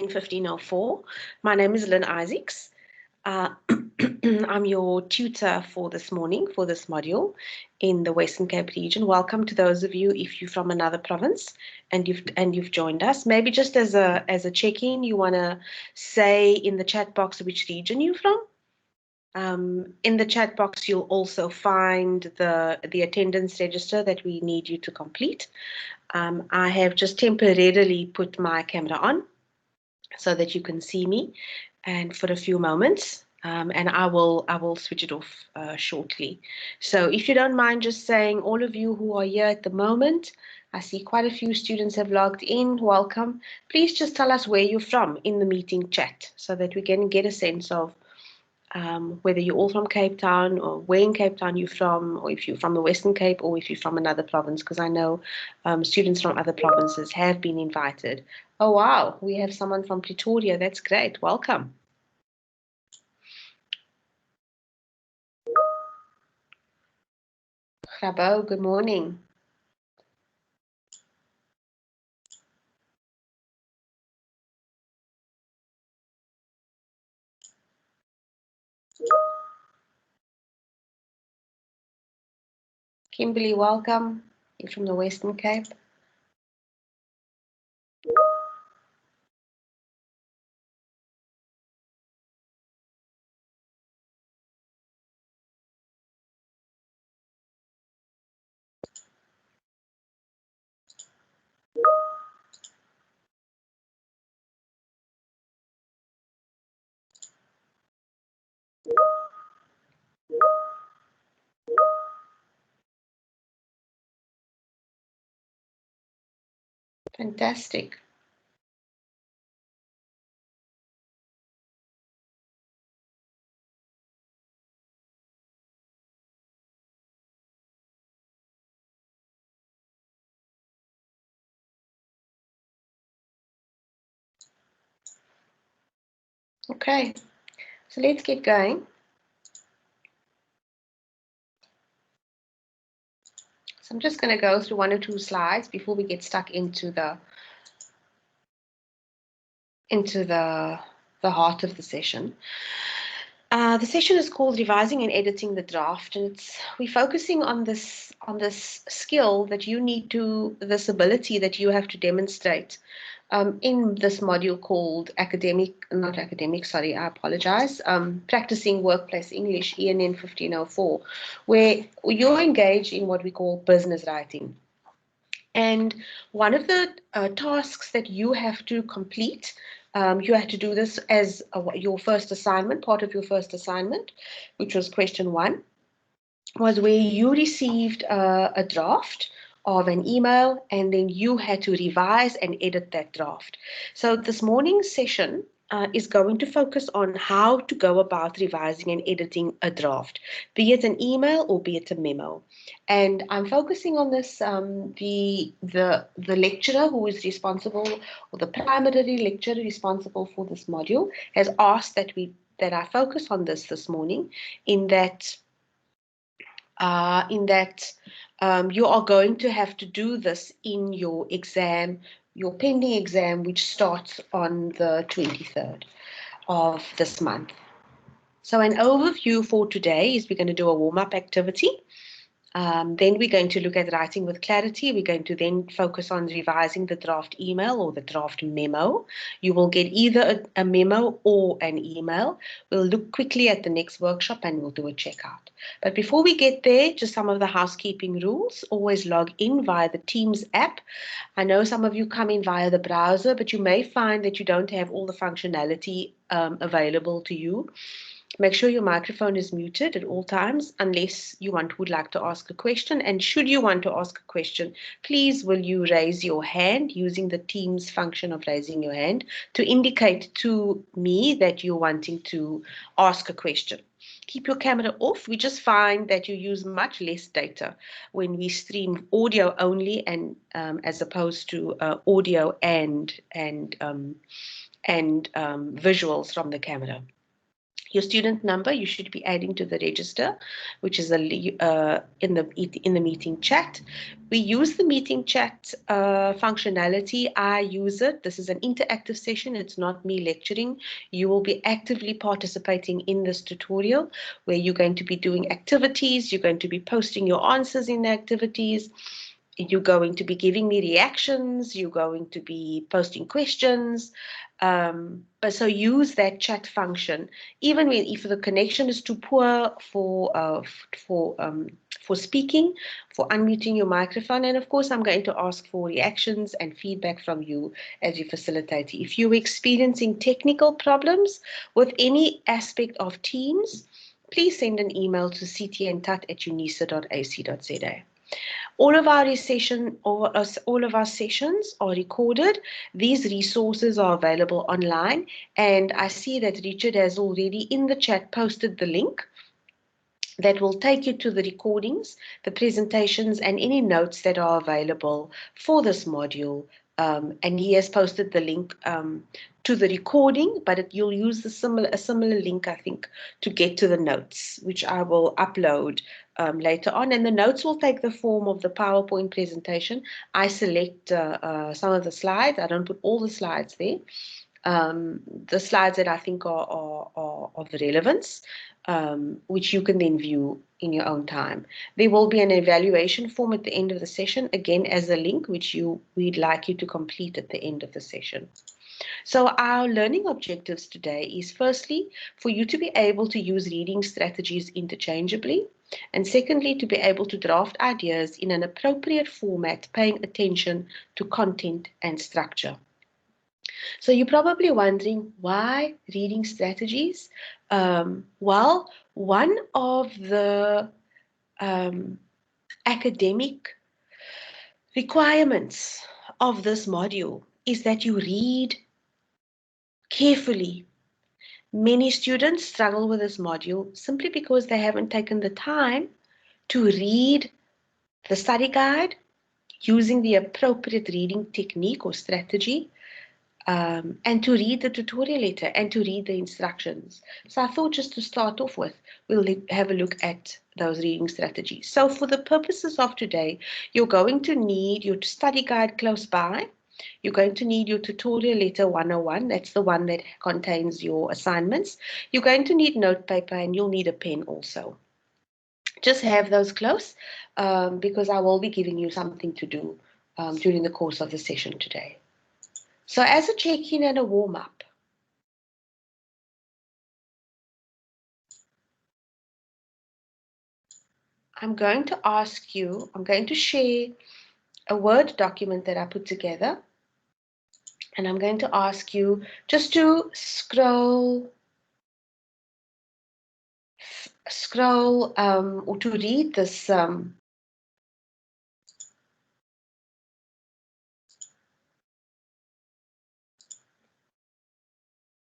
ENN1504. My name is Lynn Isaacs. I'm your tutor for this morning, for this module in the Western Cape region. Welcome to those of you if you're from another province and you've joined us. Maybe just as a check-in, you want to say in the chat box which region you're from. In the chat box, you'll also find the attendance register that we need you to complete. I have just temporarily put my camera on so that you can see me and for a few moments, and I will switch it off shortly. So if you don't mind just saying, all of you who are here at the moment, I see quite a few students have logged in, welcome. Please just tell us where you're from in the meeting chat so that we can get a sense of whether you're all from Cape Town or where in Cape Town you're from, or if you're from the Western Cape or if you're from another province, because I know students from other provinces have been invited. Oh, wow, we have someone from Pretoria. That's great. Welcome. Rabo, good morning. Kimberly, welcome. You're from the Western Cape. Fantastic. Okay, so let's get going. So I'm just going to go through one or two slides before we get stuck into the heart of the session. The session is called Revising and Editing the Draft, and we're focusing on this skill that you need to, this ability that you have to demonstrate in this module called Practicing Workplace English, ENN1504, where you're engaged in what we call business writing. And one of the tasks that you have to complete, you had to do this as your first assignment, part of your first assignment, which was question 1, was where you received a draft of an email and then you had to revise and edit that draft. So this morning's session is going to focus on how to go about revising and editing a draft, be it an email or be it a memo. And I'm focusing on this, the lecturer who is responsible, or the primary lecturer responsible for this module, has asked that I focus on this morning, in that you are going to have to do this in your exam, your pending exam, which starts on the 23rd of this month. So an overview for today is we're going to do a warm-up activity. Then we're going to look at writing with clarity. We're going to then focus on revising the draft email or the draft memo. You will get either a memo or an email. We'll look quickly at the next workshop and we'll do a checkout. But before we get there, just some of the housekeeping rules. Always log in via the Teams app. I know some of you come in via the browser, but you may find that you don't have all the functionality available to you. Make sure your microphone is muted at all times unless you would like to ask a question. And should you want to ask a question, please will you raise your hand using the Teams function of raising your hand to indicate to me that you're wanting to ask a question. Keep your camera off. We just find that you use much less data when we stream audio only, and as opposed to audio and visuals from the camera. Your student number you should be adding to the register, which is in the meeting chat. We use the meeting chat functionality. I use it. This is an interactive session. It's not me lecturing. You will be actively participating in this tutorial where you're going to be doing activities. You're going to be posting your answers in the activities. You're going to be giving me reactions. You're going to be posting questions. But so use that chat function, even when if the connection is too poor for speaking, for unmuting your microphone, and of course I'm going to ask for reactions and feedback from you as you facilitate. If you're experiencing technical problems with any aspect of Teams, please send an email to ctntut@unisa.ac.za. All of our sessions are recorded. These resources are available online, and I see that Richard has already in the chat posted the link that will take you to the recordings, the presentations, and any notes that are available for this module. And he has posted the link to the recording, but you'll use a similar link, I think, to get to the notes, which I will upload later on. And the notes will take the form of the PowerPoint presentation. I select some of the slides. I don't put all the slides there. The slides that I think are of relevance, which you can then view in your own time. There will be an evaluation form at the end of the session, again as a link, which we'd like you to complete at the end of the session. So our learning objectives today is firstly, for you to be able to use reading strategies interchangeably, and secondly, to be able to draft ideas in an appropriate format, paying attention to content and structure. So you're probably wondering, why reading strategies? Well, one of the academic requirements of this module is that you read carefully. Many students struggle with this module simply because they haven't taken the time to read the study guide using the appropriate reading technique or strategy, and to read the tutorial letter and to read the instructions. So I thought just to start off with, we'll have a look at those reading strategies. So for the purposes of today, you're going to need your study guide close by. You're going to need your tutorial letter 101. That's the one that contains your assignments. You're going to need note paper, and you'll need a pen also. Just have those close because I will be giving you something to do during the course of the session today. So as a check-in and a warm-up, I'm going to share a Word document that I put together, and I'm going to ask you just to scroll or to read this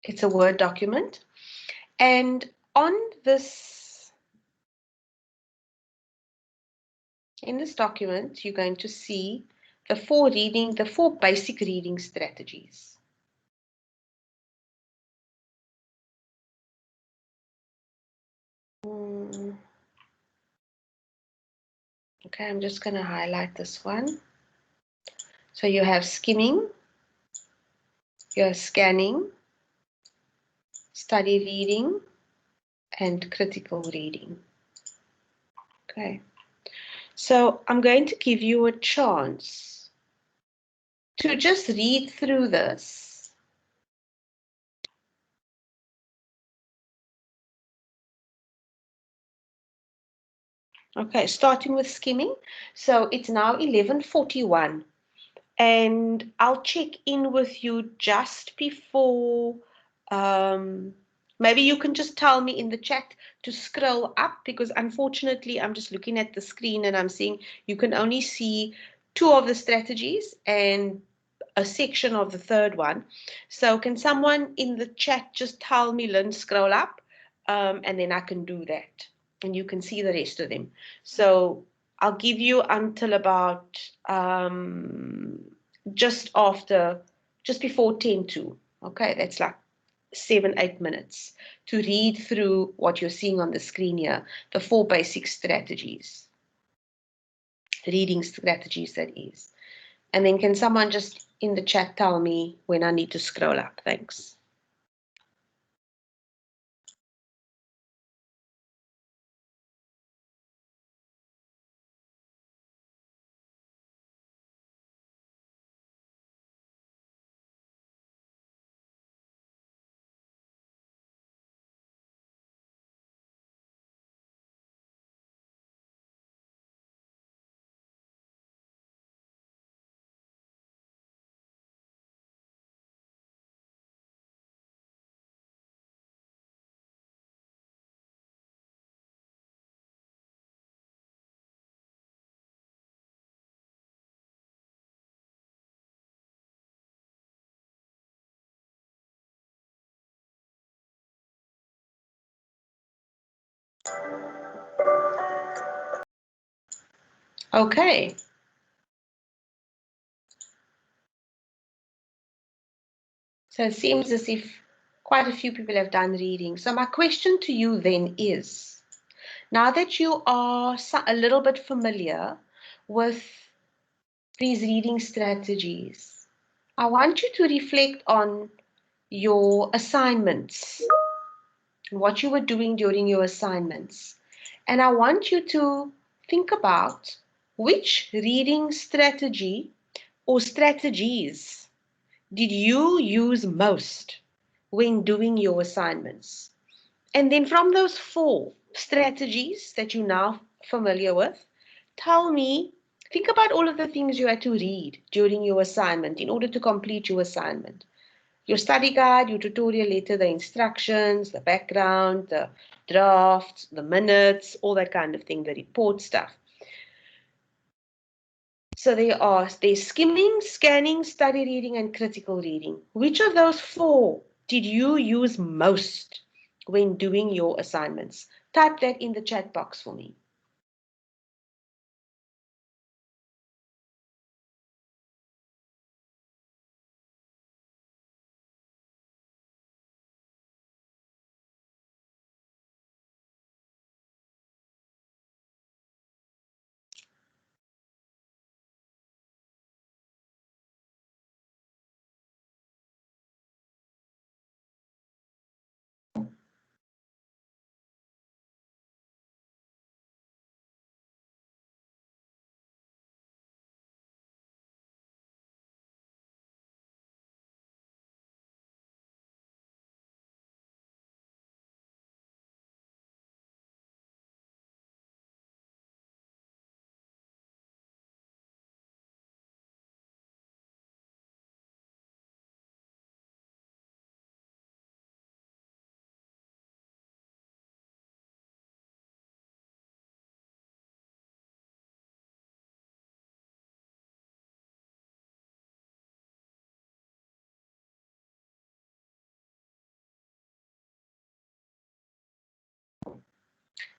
it's a Word document, and in this document, you're going to see the four basic reading strategies. Okay, I'm just going to highlight this one. So you have skimming, you have scanning, study reading, and critical reading. Okay, so I'm going to give you a chance to just read through this. Okay, starting with skimming. So it's now 11:41, and I'll check in with you just before. Maybe you can just tell me in the chat to scroll up, because unfortunately I'm just looking at the screen and I'm seeing you can only see two of the strategies and a section of the third one. So can someone in the chat just tell me, Lynn, scroll up, and then I can do that and you can see the rest of them. So I'll give you until about just before 10 to. Okay, that's like 7-8 minutes to read through what you're seeing on the screen here, the 4 basic strategies, reading strategies that is. And then can someone just in the chat tell me when I need to scroll up? Thanks. Okay. So it seems as if quite a few people have done reading. So my question to you then is, now that you are a little bit familiar with these reading strategies, I want you to reflect on your assignments, what you were doing during your assignments. And I want you to think about which reading strategy or strategies did you use most when doing your assignments? And then from those 4 strategies that you're now familiar with, tell me, think about all of the things you had to read during your assignment in order to complete your assignment. Your study guide, your tutorial letter, the instructions, the background, the drafts, the minutes, all that kind of thing, the report stuff. So there's skimming, scanning, study reading, and critical reading. Which of those 4 did you use most when doing your assignments? Type that in the chat box for me.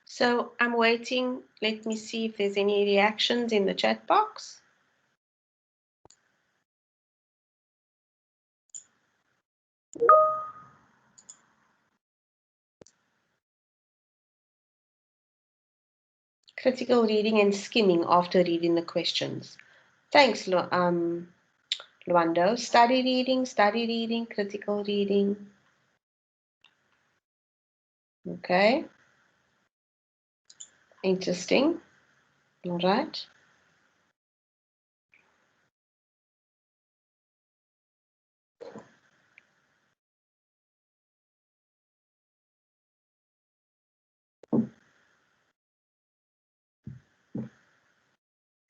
So I'm waiting. Let me see if there's any reactions in the chat box. Critical reading and skimming after reading the questions. Thanks, Luando. Study reading, critical reading. Okay. Interesting. All right.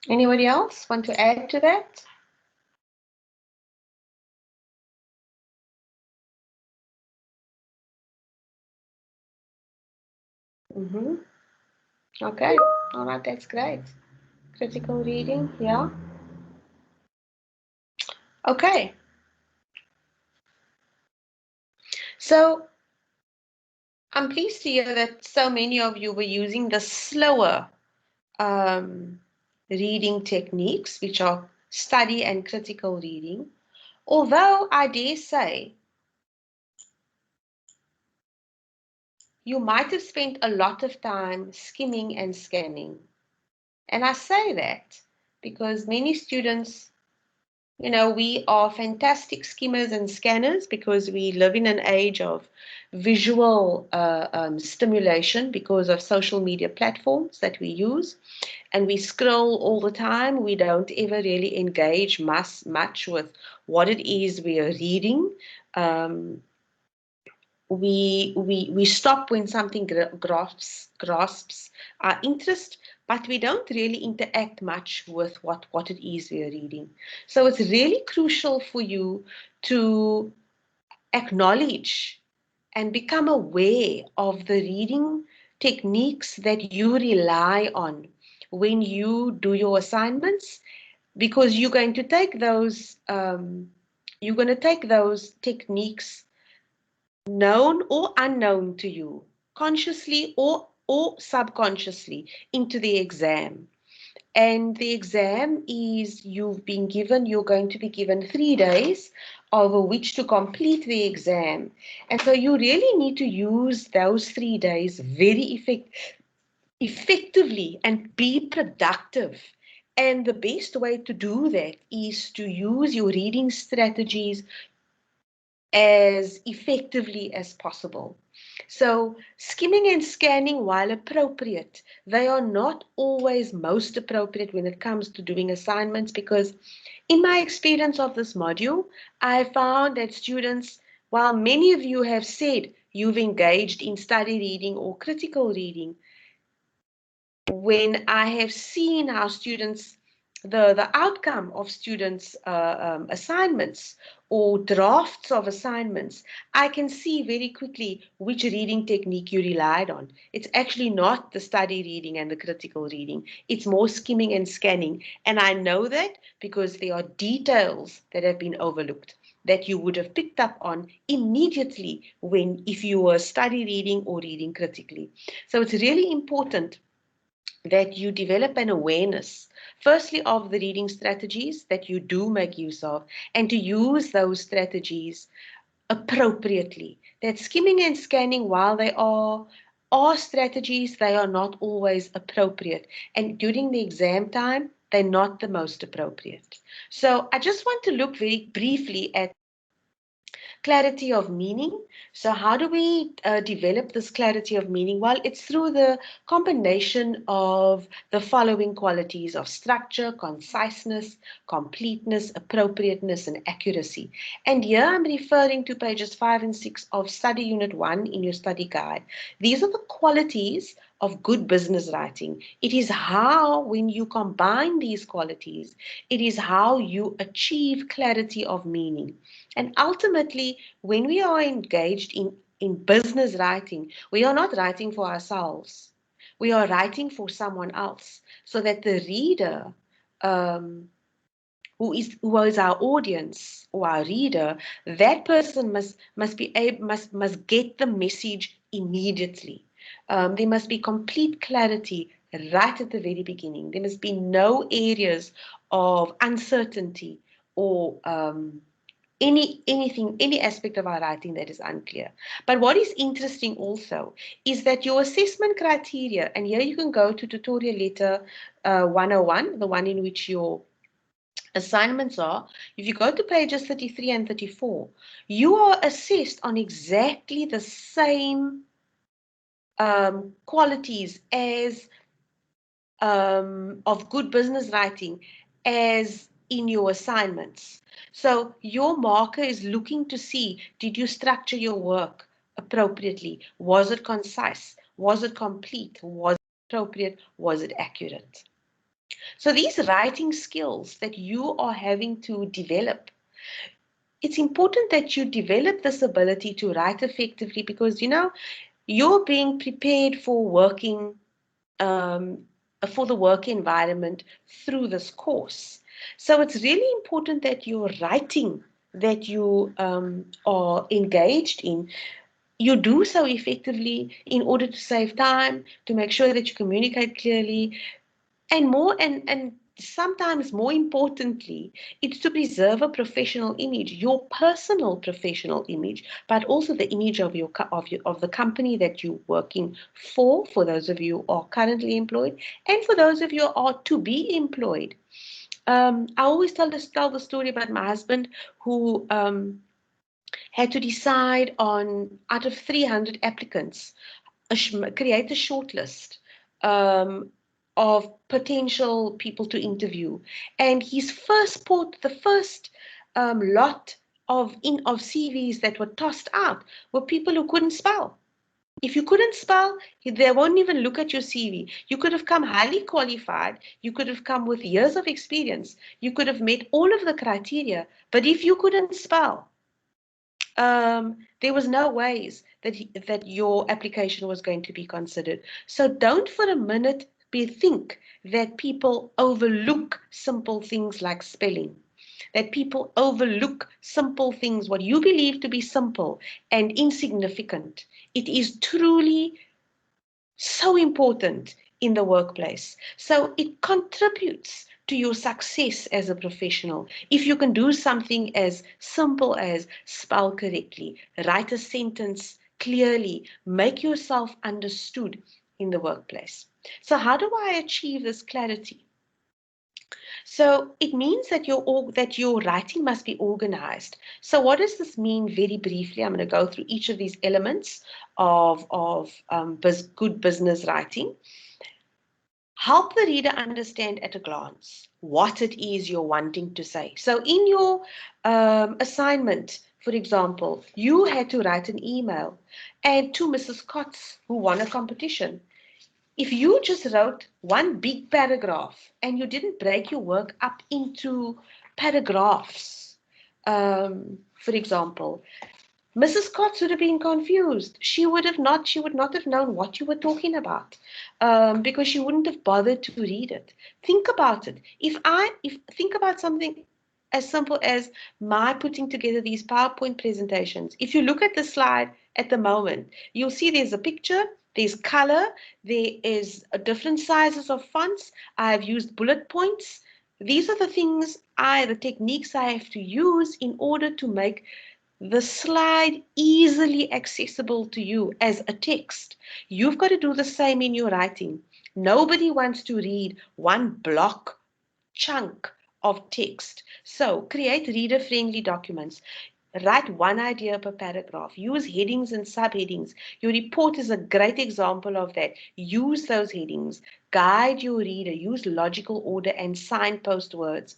Anybody else want to add to that? Mm-hmm. Okay. All right. That's great. Critical reading. Yeah. Okay. So I'm pleased to hear that so many of you were using the slower reading techniques, which are study and critical reading. Although I dare say you might have spent a lot of time skimming and scanning. And I say that because many students, we are fantastic skimmers and scanners because we live in an age of visual stimulation because of social media platforms that we use. And we scroll all the time. We don't ever really engage much with what it is we are reading. Um, we stop when something grasps our interest, but we don't really interact much with what it is we are reading. So it's really crucial for you to acknowledge and become aware of the reading techniques that you rely on when you do your assignments, because you're going to take those techniques, known or unknown to you, consciously or subconsciously, into the exam. And the exam is you're going to be given 3 days over which to complete the exam. And so you really need to use those 3 days very effectively and be productive. And the best way to do that is to use your reading strategies as effectively as possible. So skimming and scanning, while appropriate, they are not always most appropriate when it comes to doing assignments, because in my experience of this module, I found that students, while many of you have said you've engaged in study reading or critical reading, when I have seen how students, the outcome of students' assignments or drafts of assignments, I can see very quickly which reading technique you relied on. It's actually not the study reading and the critical reading. It's more skimming and scanning. And I know that because there are details that have been overlooked that you would have picked up on immediately if you were study reading or reading critically. So it's really important that you develop an awareness, firstly, of the reading strategies that you do make use of, and to use those strategies appropriately. That skimming and scanning, while they are strategies, they are not always appropriate. And during the exam time, they're not the most appropriate. So I just want to look very briefly at clarity of meaning. So how do we develop this clarity of meaning? Well, it's through the combination of the following qualities of structure, conciseness, completeness, appropriateness, and accuracy. And here I'm referring to pages 5 and 6 of study unit 1 in your study guide. These are the qualities of good business writing. It is how, when you combine these qualities, it is how you achieve clarity of meaning. And ultimately, when we are engaged in business writing, we are not writing for ourselves. We are writing for someone else, so that the reader, who is our audience or our reader, that person must get the message immediately. There must be complete clarity right at the very beginning. There must be no areas of uncertainty or any aspect of our writing that is unclear. But what is interesting also is that your assessment criteria, and here you can go to tutorial letter 101, the one in which your assignments are. If you go to pages 33 and 34, you are assessed on exactly the same qualities as of good business writing as in your assignments. So your marker is looking to see, did you structure your work appropriately? Was it concise? Was it complete? Was it appropriate? Was it accurate? So these writing skills that you are having to develop, it's important that you develop this ability to write effectively, because you're being prepared um, for the work environment through this course. So it's really important that your writing that you are engaged in, you do so effectively in order to save time, to make sure that you communicate clearly, and more and sometimes more importantly, it's to preserve a professional image, your personal professional image, but also the image of of the company that you're working for those of you who are currently employed, and for those of you who are to be employed. I always tell the story about my husband who had to decide on, out of 300 applicants, create a shortlist um, of potential people to interview. And his the first lot of CVs that were tossed out were people who couldn't spell. If you couldn't spell, they won't even look at your CV. You could have come highly qualified. You could have come with years of experience. You could have met all of the criteria. But if you couldn't spell, there was no ways that your application was going to be considered. So don't for a minute think that people overlook simple things like spelling, that people overlook simple things, what you believe to be simple and insignificant. It is truly so important in the workplace. So it contributes to your success as a professional. If you can do something as simple as spell correctly, write a sentence clearly, make yourself understood in the workplace. So how do I achieve this clarity? So it means that your writing must be organized. So what does this mean very briefly? I'm going to go through each of these elements of good business writing. Help the reader understand at a glance what it is you're wanting to say. So in your assignment, for example, you had to write an email and to Mrs. Cots, who won a competition. If you just wrote one big paragraph and you didn't break your work up into paragraphs, for example, Mrs. Cox would have been confused. She would not have known what you were talking about, because she wouldn't have bothered to read it. Think about it. Think about something as simple as my putting together these PowerPoint presentations. If you look at the slide at the moment, you'll see there's a picture, there's color, there is different sizes of fonts. I've used bullet points. These are the things the techniques I have to use in order to make the slide easily accessible to you as a text. You've got to do the same in your writing. Nobody wants to read one block chunk of text. So create reader-friendly documents. Write one idea per paragraph. Use headings and subheadings. Your report is a great example of that. Use those headings. Guide your reader. Use logical order and signpost words.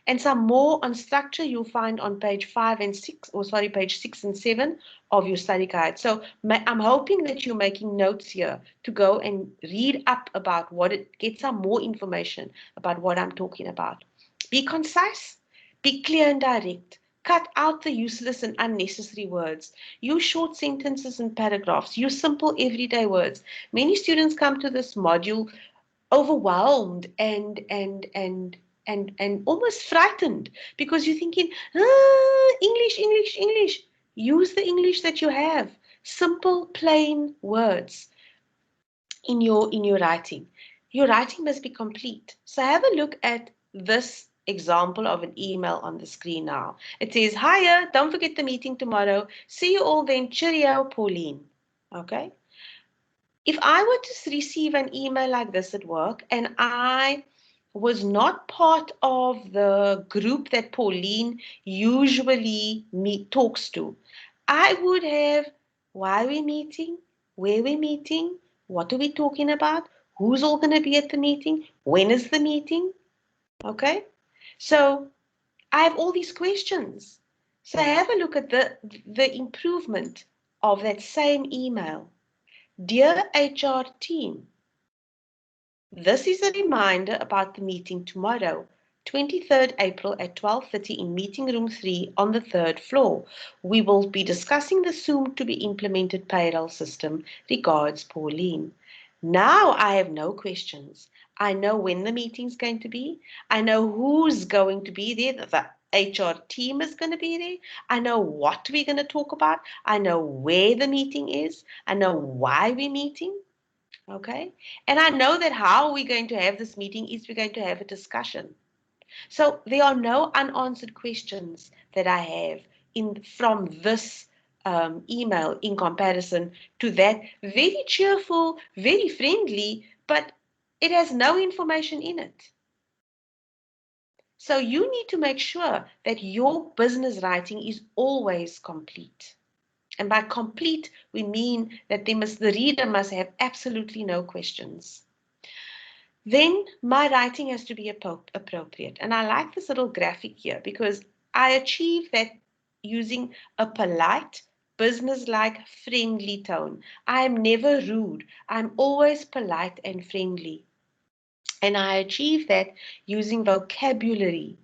And some more on structure you'll find on page 5 and 6, or sorry, page 6 and 7 of your study guide. So I'm hoping that you're making notes here to go and read up about get some more information about what I'm talking about. Be concise, be clear and direct. Cut out the useless and unnecessary words. Use short sentences and paragraphs. Use simple everyday words. Many students come to this module overwhelmed and almost frightened because you're thinking, English, English, English. Use the English that you have. Simple, plain words in your writing. Your writing must be complete. So have a look at this example of an email on the screen now. It says, hiya, don't forget the meeting tomorrow. See you all then. Cheerio, Pauline. Okay. If I were to receive an email like this at work and I was not part of the group that Pauline usually talks to, I would have, why are we meeting, where are we meeting, what are we talking about, who's all going to be at the meeting, when is the meeting, okay? So I have all these questions. So have a look at the improvement of that same email. Dear HR team, this is a reminder about the meeting tomorrow, 23rd April at 12:30 in meeting room 3 on the 3rd floor. We will be discussing the soon-to-be implemented payroll system. Regards, Pauline. Now I have no questions. I know when the meeting's going to be. I know who's going to be there. The HR team is going to be there. I know what we're going to talk about. I know where the meeting is. I know why we're meeting. Okay? And I know that how we're going to have this meeting is we're going to have a discussion. So there are no unanswered questions that I have from this email in comparison to that very cheerful, very friendly, but it has no information in it. So you need to make sure that your business writing is always complete. And by complete, we mean that the reader must have absolutely no questions. Then my writing has to be appropriate. And I like this little graphic here because I achieve that using a polite, business-like, friendly tone. I am never rude. I'm always polite and friendly. And I achieve that using vocabulary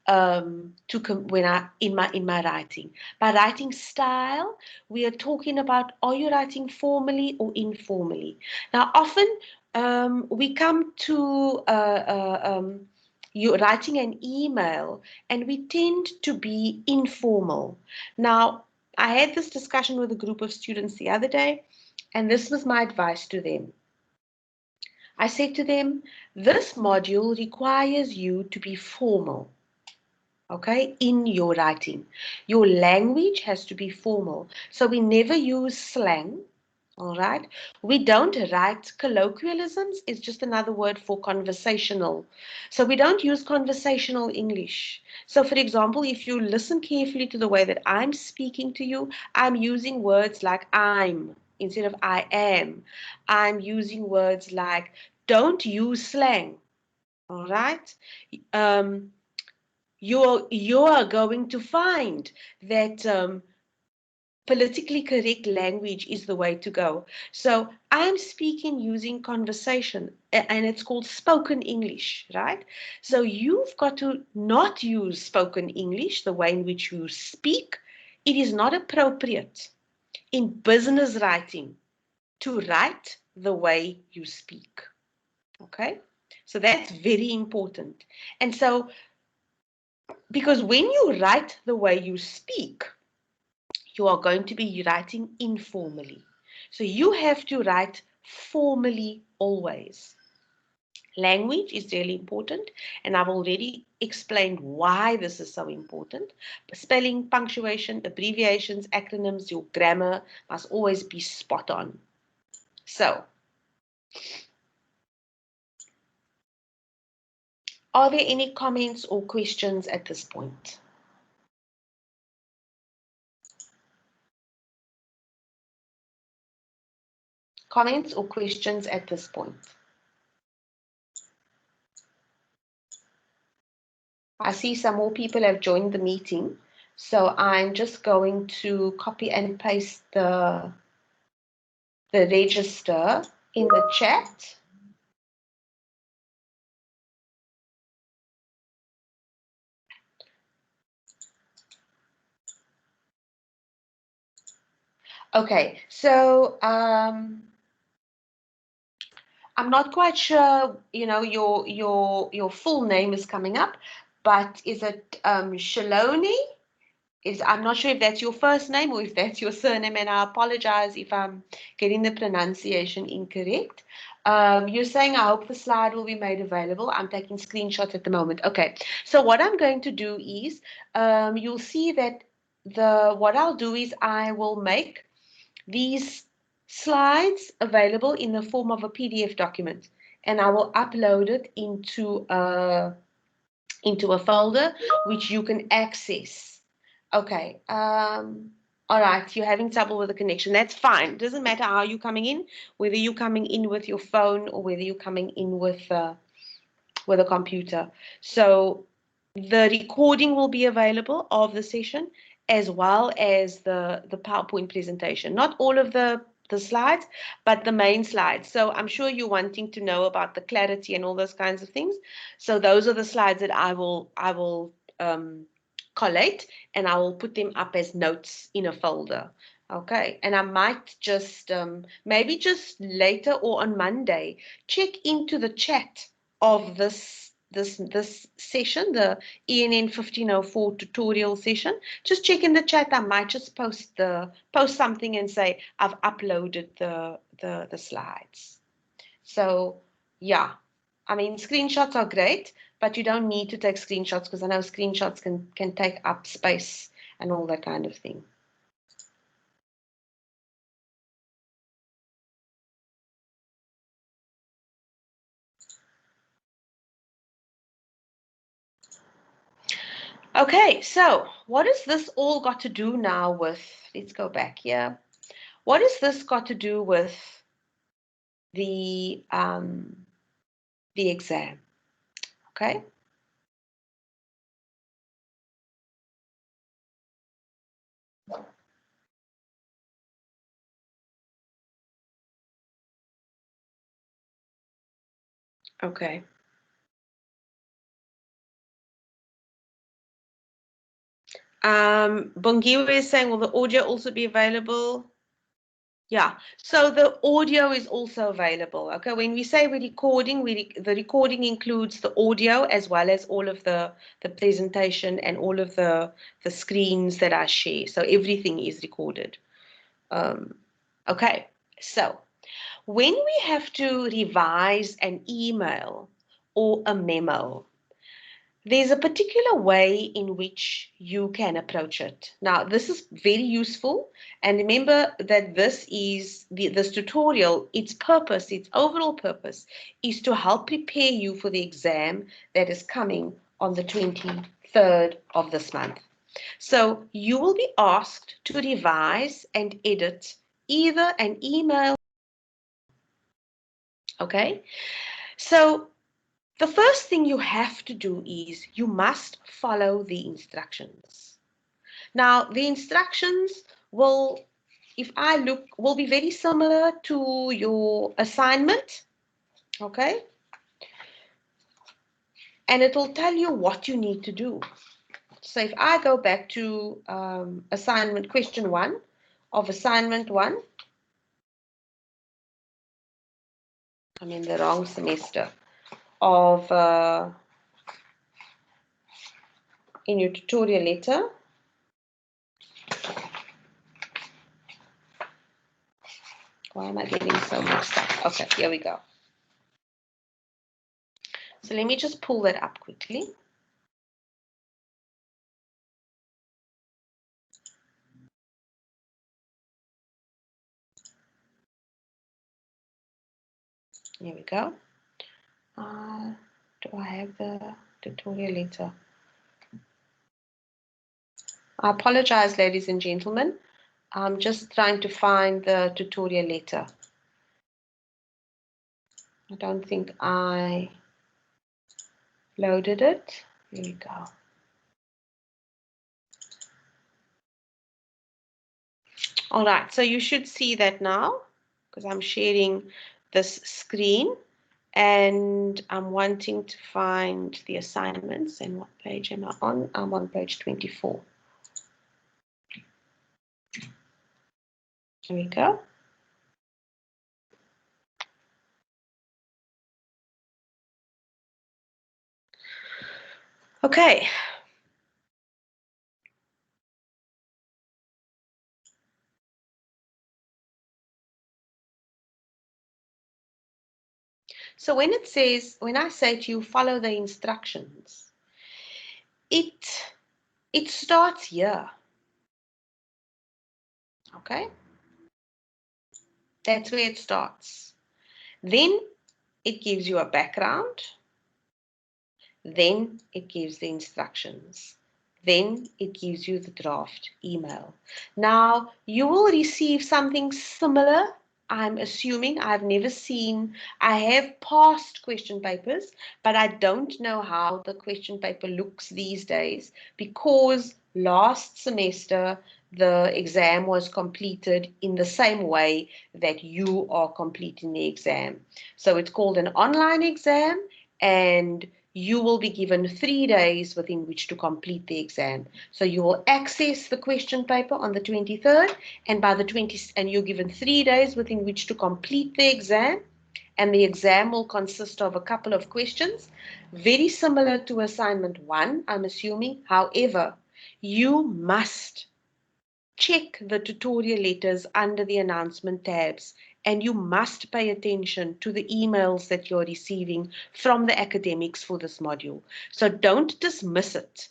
when I in my writing. My writing style, we are talking about, are you writing formally or informally? Now often we come to you writing an email and we tend to be informal. Now I had this discussion with a group of students the other day, and this was my advice to them. I said to them, this module requires you to be formal, okay, in your writing. Your language has to be formal. So we never use slang, all right? We don't write colloquialisms. It's just another word for conversational. So we don't use conversational English. So for example, if you listen carefully to the way that I'm speaking to you, I'm using words like I'm instead of I am. I'm using words like don't use slang, all right? Um, you're going to find that politically correct language is the way to go. So I'm speaking using conversation, and it's called spoken English, right? So you've got to not use spoken English the way in which you speak. It is not appropriate in business writing to write the way you speak. Okay? So that's very important. And so, because when you write the way you speak, you are going to be writing informally. So you have to write formally always. Language is really important, and I've already explained why this is so important. Spelling, punctuation, abbreviations, acronyms, your grammar must always be spot on. So, are there any comments or questions at this point? Comments or questions at this point? I see some more people have joined the meeting, so I'm just going to copy and paste the register in the chat. Okay, so I'm not quite sure, your full name is coming up, but is it Shaloni? I'm not sure if that's your first name or if that's your surname, and I apologize if I'm getting the pronunciation incorrect. You're saying, I hope the slide will be made available. I'm taking screenshots at the moment. Okay, so what I'm going to do is, you'll see that what I'll do is I will make these slides available in the form of a PDF document, and I will upload it into a folder which you can access. Okay. All right. You're having trouble with the connection. That's fine. It doesn't matter how you're coming in, whether you're coming in with your phone or whether you're coming in with a computer. So the recording will be available of the session as well as the PowerPoint presentation. Not all of the slides, but the main slides. So I'm sure you're wanting to know about the clarity and all those kinds of things. So those are the slides that I will collate, and I will put them up as notes in a folder. Okay, and I might just maybe just later or on Monday check into the chat of this session, the ENN1504 tutorial session. Just check in the chat. I might just post something and say I've uploaded the slides. So yeah, I mean, screenshots are great, but you don't need to take screenshots because I know screenshots can take up space and all that kind of thing. Okay, so what has this all got to do now with, let's go back here. What has this got to do with the exam? Okay. Okay. Bongiwe is saying, will the audio also be available? Yeah, so the audio is also available. Okay, when we say we're recording, the recording includes the audio as well as all of the presentation and all of the screens that I share. So everything is recorded. Okay, so when we have to revise an email or a memo, there's a particular way in which you can approach it. Now, this is very useful. And remember that this is this tutorial, its purpose, its overall purpose is to help prepare you for the exam that is coming on the 23rd of this month. So you will be asked to revise and edit either an email. Okay, so the first thing you have to do is you must follow the instructions. Now, the instructions will, if I look, will be very similar to your assignment, okay? And it will tell you what you need to do. So if I go back to assignment question 1 of assignment 1, I'm in the wrong semester, of in your tutorial letter. Why am I getting so much stuff? Okay, here we go. So let me just pull that up quickly. Here we go. Do I have the tutorial letter? I apologize, ladies and gentlemen. I'm just trying to find the tutorial letter. I don't think I loaded it. Here we go. All right, so you should see that now because I'm sharing this screen and I'm wanting to find the assignments. And what page am I on? I'm on page 24. Here we go. Okay. So when it says, when I say to you, follow the instructions, it starts here. Okay? That's where it starts. Then it gives you a background. Then it gives the instructions. Then it gives you the draft email. Now, you will receive something similar. I'm assuming. I've never seen, I have passed question papers, but I don't know how the question paper looks these days because last semester the exam was completed in the same way that you are completing the exam. So it's called an online exam, and you will be given 3 days within which to complete the exam. So you will access the question paper on the 23rd, and by the 20th, and you're given 3 days within which to complete the exam. And the exam will consist of a couple of questions, very similar to assignment 1, I'm assuming. However, you must check the tutorial letters under the announcement tabs, and you must pay attention to the emails that you're receiving from the academics for this module. So don't dismiss it.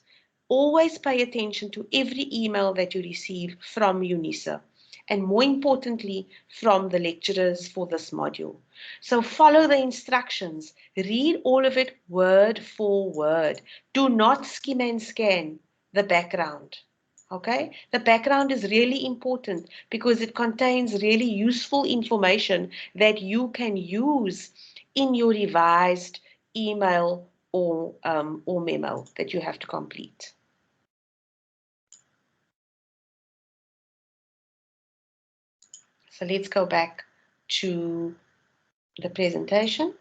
Always pay attention to every email that you receive from UNISA, and more importantly, from the lecturers for this module. So follow the instructions, read all of it word for word. Do not skim and scan the background. Okay, the background is really important because it contains really useful information that you can use in your revised email or memo that you have to complete. So let's go back to the presentation.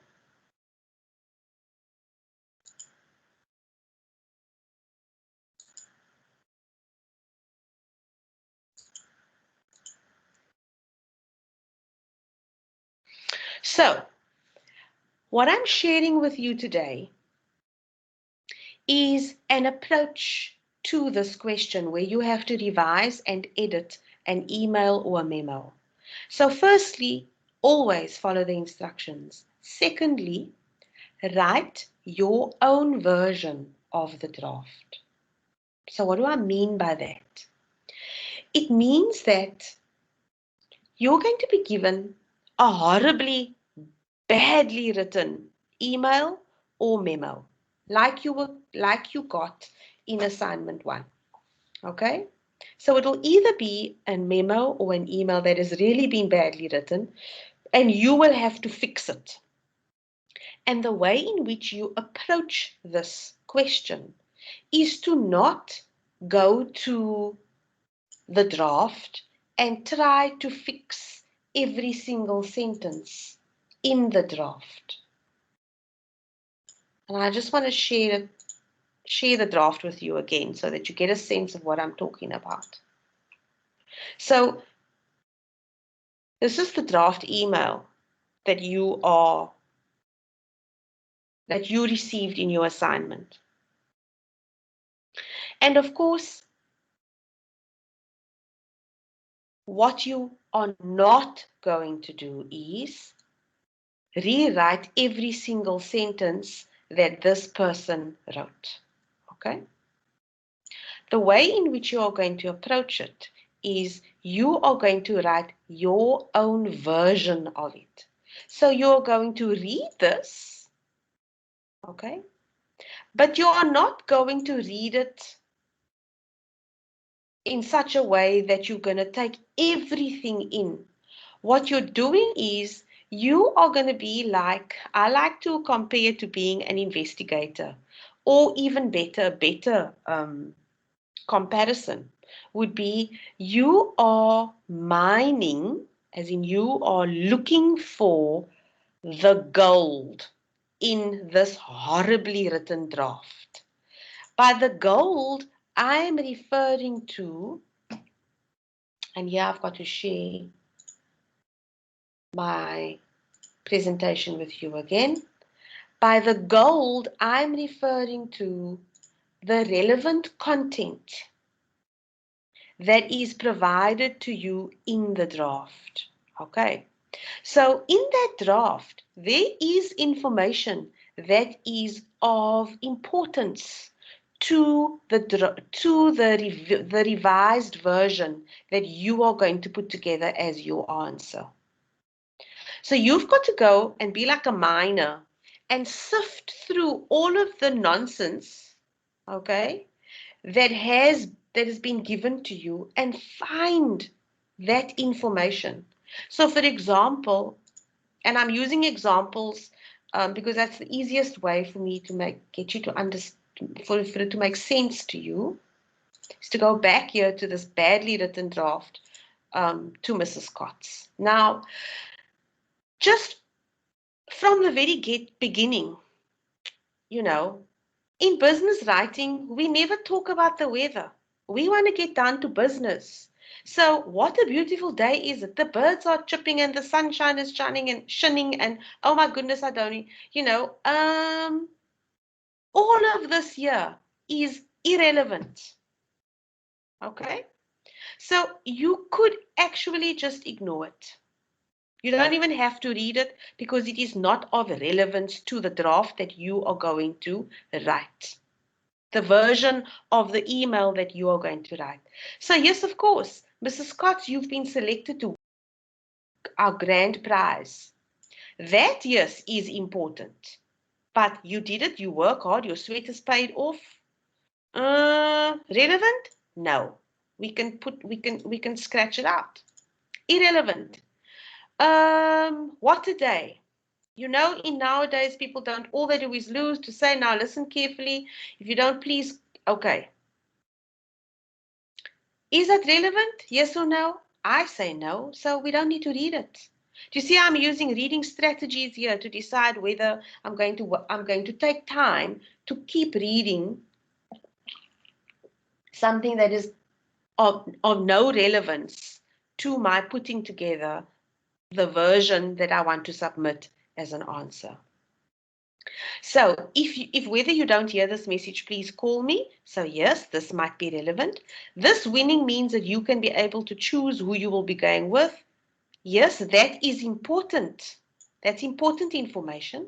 So what I'm sharing with you today is an approach to this question where you have to revise and edit an email or a memo. So firstly, always follow the instructions. Secondly, write your own version of the draft. So what do I mean by that? It means that you're going to be given a horribly badly written email or memo, like you got in assignment 1. Okay? So it'll either be a memo or an email that has really been badly written, and you will have to fix it. And the way in which you approach this question is to not go to the draft and try to fix every single sentence in the draft. And I just want to share the draft with you again so that you get a sense of what I'm talking about. So this is the draft email that you received in your assignment. And of course, what you are not going to do is rewrite every single sentence that this person wrote. Okay? The way in which you are going to approach it is you are going to write your own version of it. So you're going to read this, okay? But you are not going to read it in such a way that you're going to take everything in. What you're doing is you are going to be like, I like to compare to being an investigator, or even better comparison would be you are mining, as in you are looking for the gold in this horribly written draft. By the gold, I am referring to, and here I've got to share my presentation with you again. By the gold, I'm referring to the relevant content that is provided to you in the draft. Okay, so in that draft, there is information that is of importance to the revised version that you are going to put together as your answer. So you've got to go and be like a miner and sift through all of the nonsense, okay, that has been given to you and find that information. So for example, and I'm using examples because that's the easiest way for me to get you to understand, for it to make sense to you, is to go back here to this badly written draft to Mrs. Scott's. Now, just from the very beginning, you know, in business writing, we never talk about the weather. We want to get down to business. So what a beautiful day is it? The birds are chirping and the sunshine is shining and oh my goodness, I don't, all of this here is irrelevant. Okay? So you could actually just ignore it. You don't even have to read it because it is not of relevance to the draft that you are going to write. The version of the email that you are going to write. So yes, of course, Mrs. Scott, you've been selected to our grand prize. That, yes, is important. But you did it, you work hard, your sweat is paid off. Relevant? No. We can scratch it out. Irrelevant. What a day. You know, in nowadays, people don't, all they do is lose to say, now listen carefully. If you don't, please, okay. Is that relevant? Yes or no? I say no, so we don't need to read it. Do you see I'm using reading strategies here to decide whether I'm going to take time to keep reading something that is of no relevance to my putting together the version that I want to submit as an answer. So if whether you don't hear this message, please call me. So yes, this might be relevant. This winning means that you can be able to choose who you will be going with. Yes, that is important. That's important information.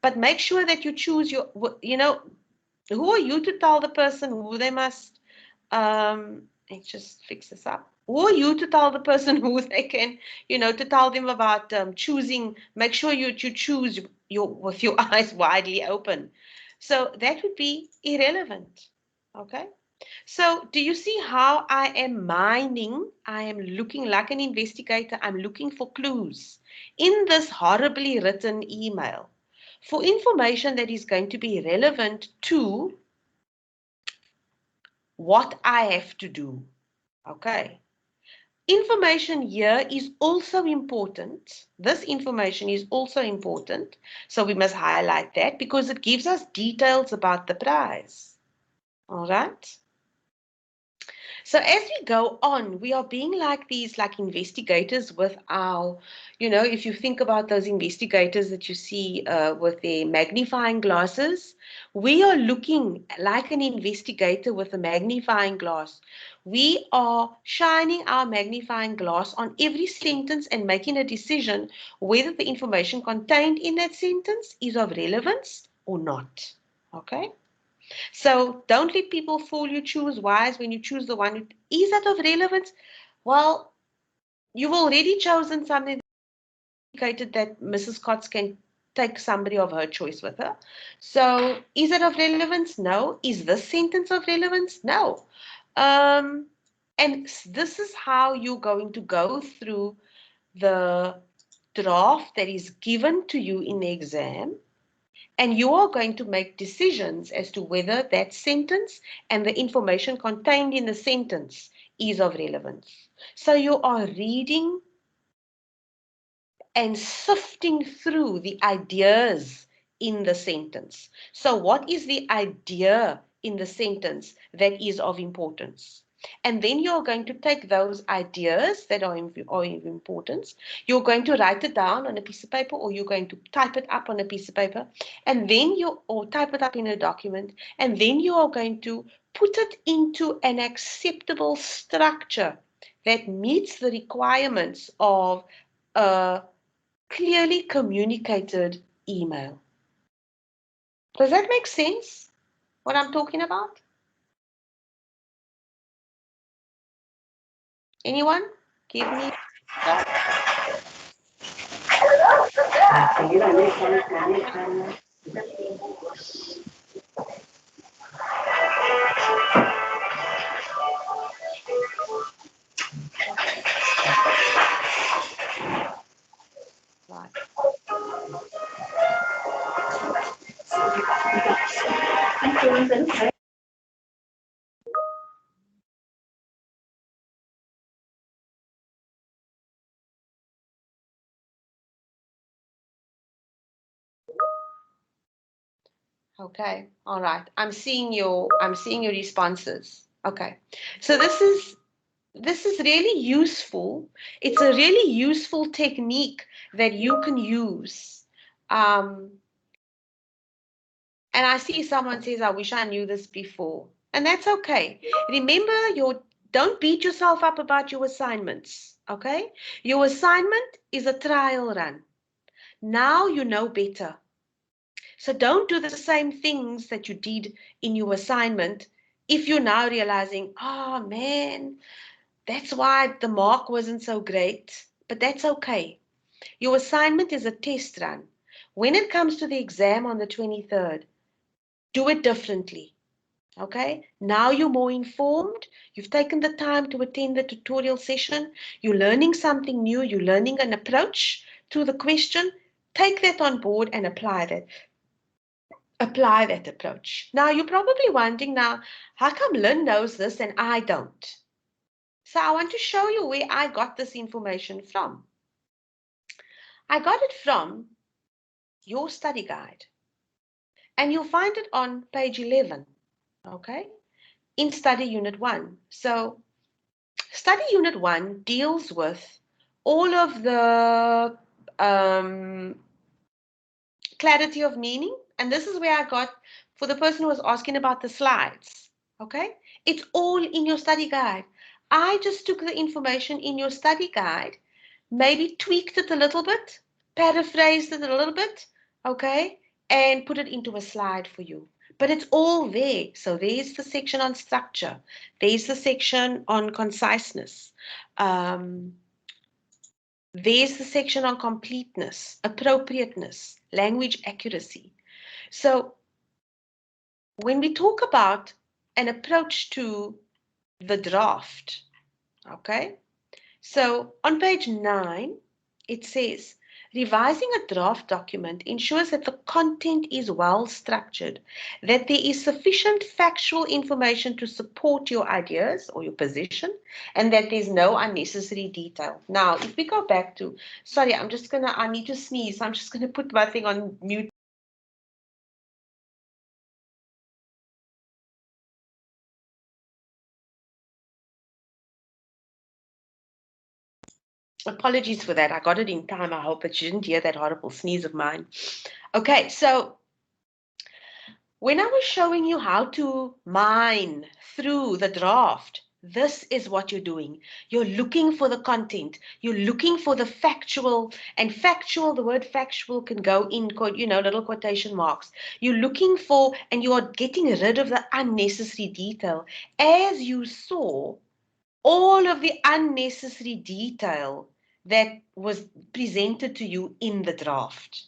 But make sure that you choose who are you to tell the person who they must, let's just fix this up. Who are you to tell the person who they can, to tell them about choosing, make sure you choose with your eyes widely open. So that would be irrelevant, okay? So do you see how I am mining? I am looking like an investigator. I'm looking for clues in this horribly written email for information that is going to be relevant to what I have to do. Okay. Information here is also important. This information is also important. So we must highlight that because it gives us details about the prize. All right. So as we go on, we are being like these investigators with our, if you think about those investigators that you see with their magnifying glasses, we are looking like an investigator with a magnifying glass. We are shining our magnifying glass on every sentence and making a decision whether the information contained in that sentence is of relevance or not. Okay? So don't let people fool you. Choose wise when you choose the one who is that of relevance. Well, you've already chosen something that indicated that Mrs. Cox can take somebody of her choice with her. So is it of relevance? No. Is this sentence of relevance? No. And this is how you're going to go through the draft that is given to you in the exam. And you are going to make decisions as to whether that sentence and the information contained in the sentence is of relevance. So you are reading and sifting through the ideas in the sentence. So what is the idea in the sentence that is of importance? And then you're going to take those ideas that are of importance. You're going to write it down on a piece of paper, or you're going to type it up on a piece of paper, and then or type it up in a document, and then you are going to put it into an acceptable structure that meets the requirements of a clearly communicated email. Does that make sense, what I'm talking about? Anyone? Give me right. Okay, all right. I'm seeing your responses. Okay. So this is really useful. It's a really useful technique that you can use. And I see someone says, I wish I knew this before. And that's okay. Remember Don't beat yourself up about your assignments, okay? Your assignment is a trial run. Now you know better. So don't do the same things that you did in your assignment if you're now realizing, oh man, that's why the mark wasn't so great, but that's okay. Your assignment is a test run. When it comes to the exam on the 23rd, do it differently. Okay, now you're more informed. You've taken the time to attend the tutorial session. You're learning something new. You're learning an approach to the question. Take that on board and apply that. Apply that approach. Now, you're probably wondering now, how come Lynn knows this and I don't? So I want to show you where I got this information from. I got it from your study guide. And you'll find it on page 11, okay, in study unit 1. So study unit 1 deals with all of the clarity of meaning. And this is where I got, for the person who was asking about the slides, okay? It's all in your study guide. I just took the information in your study guide, maybe tweaked it a little bit, paraphrased it a little bit, okay? And put it into a slide for you. But it's all there. So there's the section on structure. There's the section on conciseness. There's the section on completeness, appropriateness, language accuracy. So when we talk about an approach to the draft, okay, so on page 9, it says, revising a draft document ensures that the content is well structured, that there is sufficient factual information to support your ideas or your position, and that there's no unnecessary detail. Now, if we go back to, sorry, I need to sneeze, so I'm just gonna put my thing on mute. Apologies for that. I got it in time. I hope that you didn't hear that horrible sneeze of mine. Okay, so when I was showing you how to mine through the draft, this is what you're doing. You're looking for the content. You're looking for the factual, and factual, the word factual can go in, little quotation marks. You're looking for, and you're getting rid of the unnecessary detail. As you saw, all of the unnecessary detail that was presented to you in the draft.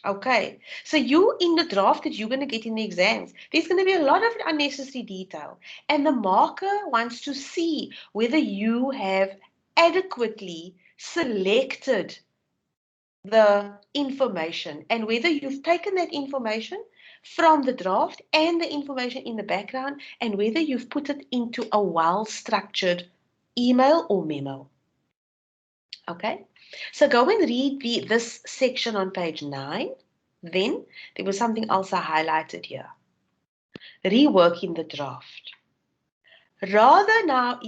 Okay, so you in the draft that you're going to get in the exams, there's going to be a lot of unnecessary detail. And the marker wants to see whether you have adequately selected the information and whether you've taken that information from the draft and the information in the background and whether you've put it into a well-structured email or memo. Okay, so go and read this section on page 9. Then there was something else I highlighted here. Reworking the draft. Rather now,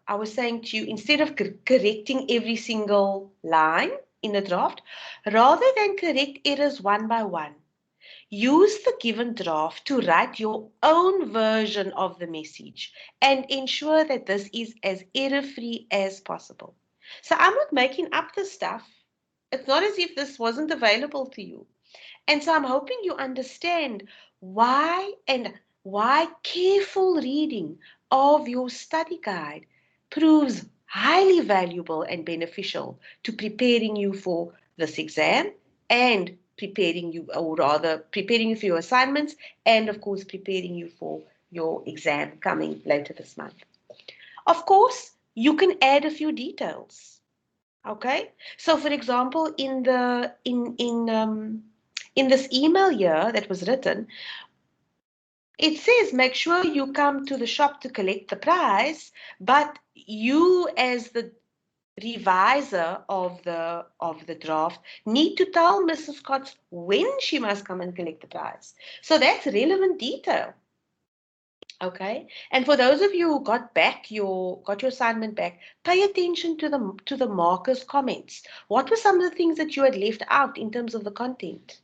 I was saying to you, instead of correcting every single line in the draft, rather than correct errors one by one, use the given draft to write your own version of the message and ensure that this is as error-free as possible. So I'm not making up this stuff. It's not as if this wasn't available to you. And so I'm hoping you understand why careful reading of your study guide proves highly valuable and beneficial to preparing you for this exam and preparing you for your assignments and of course preparing you for your exam coming later this month. Of course, you can add a few details. Okay, so for example, in this email here that was written, it says make sure you come to the shop to collect the prize, but you as the reviser of the draft need to tell Mrs. Scott when she must come and collect the prize. So that's relevant detail. Okay, and for those of you who got your assignment back, pay attention to the marker's comments. What were some of the things that you had left out in terms of the content?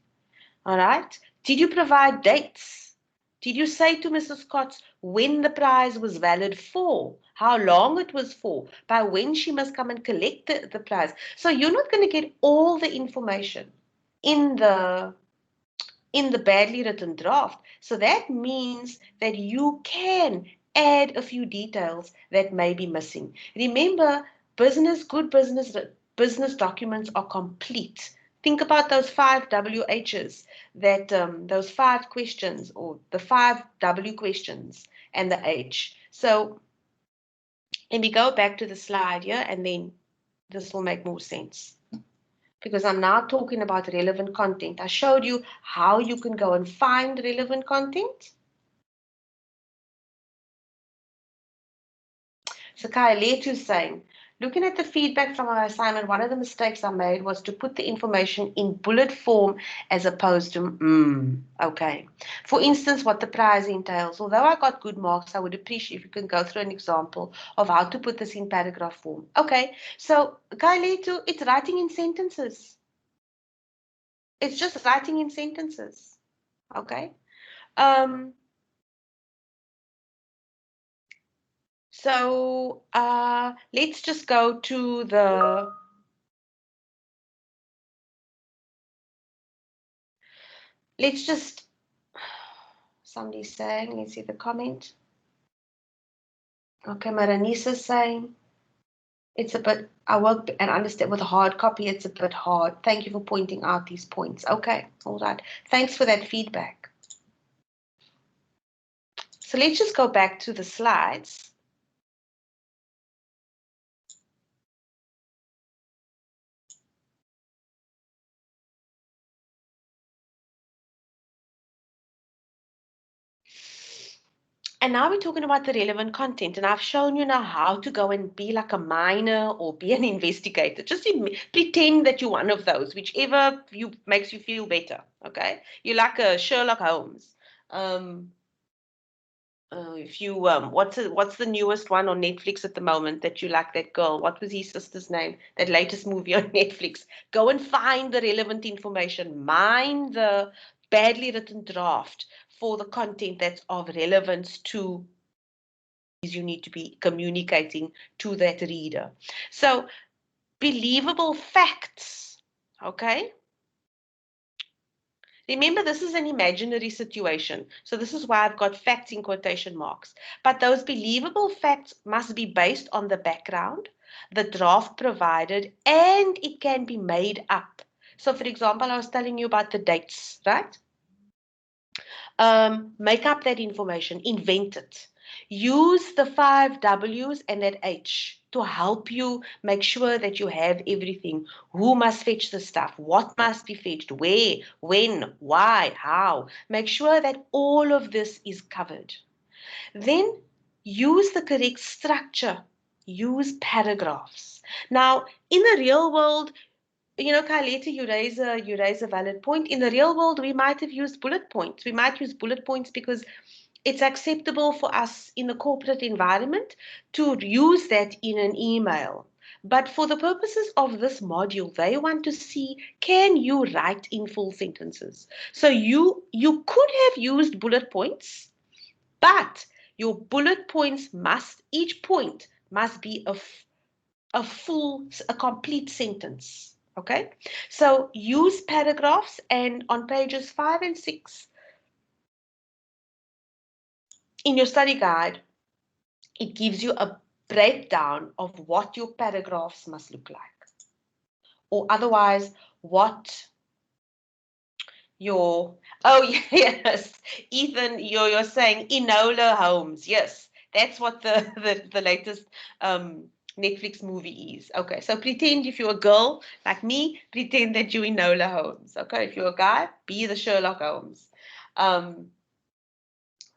All right, did you provide dates? Did you say to Mrs. Cox when the prize was valid for, how long it was for, by when she must come and collect the prize? So you're not going to get all the information in the badly written draft. So that means that you can add a few details that may be missing. Remember, good business documents are complete. Think about those 5 WHs, those 5 questions, or the 5 W questions and the H. So let me go back to the slide here, and then this will make more sense, because I'm now talking about relevant content. I showed you how you can go and find relevant content. So Kailetu is saying, looking at the feedback from our assignment, one of the mistakes I made was to put the information in bullet form as opposed to, okay. For instance, what the prize entails. Although I got good marks, I would appreciate if you can go through an example of how to put this in paragraph form. Okay, so Kailetu, it's writing in sentences. It's just writing in sentences. Okay. So let's just go to the somebody's saying, let's see the comment. Okay, Maranisa's saying it's a bit, I work and understand with a hard copy, it's a bit hard. Thank you for pointing out these points. Okay, all right. Thanks for that feedback. So let's just go back to the slides. And now we're talking about the relevant content, and I've shown you now how to go and be like a miner or be an investigator. Just pretend that you're one of those, whichever makes you feel better. Okay, you're like a Sherlock Holmes. If you what's the newest one on Netflix at the moment that you like, that girl? What was his sister's name? That latest movie on Netflix. Go and find the relevant information. Mine the badly written draft for the content that's of relevance to you need to be communicating to that reader. So believable facts, okay? Remember, this is an imaginary situation. So this is why I've got facts in quotation marks. But those believable facts must be based on the background, the draft provided, and it can be made up. So for example, I was telling you about the dates, right? Make up that information, invent it. Use the 5 W's and that H to help you make sure that you have everything. Who must fetch the stuff? What must be fetched? Where? When? Why? How? Make sure that all of this is covered. Then use the correct structure. Use paragraphs. Now, in the real world, you know, Carleta, you raise a valid point. In the real world, we might have used bullet points. We might use bullet points because it's acceptable for us in the corporate environment to use that in an email. But for the purposes of this module, they want to see, can you write in full sentences? So you could have used bullet points, but your bullet points each point must be a complete sentence. Okay, so use paragraphs, and on pages 5 and 6 in your study guide, it gives you a breakdown of what your paragraphs must look like, or otherwise what your, oh yes, Ethan, you're saying Enola Holmes. Yes, that's what the latest Netflix movie is. Okay, so pretend if you're a girl like me, pretend that you're Enola Holmes. Okay, if you're a guy, be the Sherlock Holmes.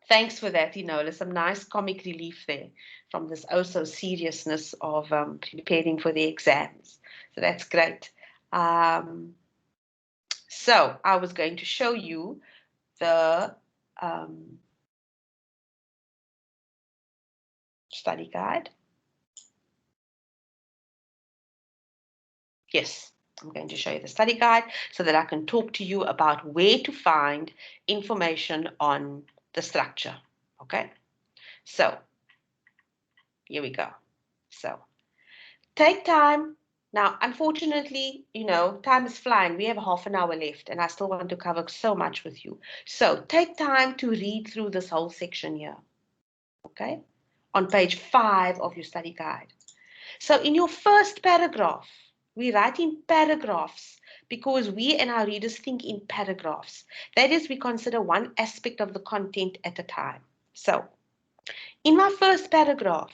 Thanks for that, Enola. Some nice comic relief there from this also seriousness of preparing for the exams. So that's great. So I was going to show you the study guide. Yes, I'm going to show you the study guide so that I can talk to you about where to find information on the structure. Okay, so here we go. So take time. Now, unfortunately, time is flying. We have half an hour left, and I still want to cover so much with you. So take time to read through this whole section here, okay? On page 5 of your study guide. So in your first paragraph, we write in paragraphs because we and our readers think in paragraphs. That is, we consider one aspect of the content at a time. So in my first paragraph,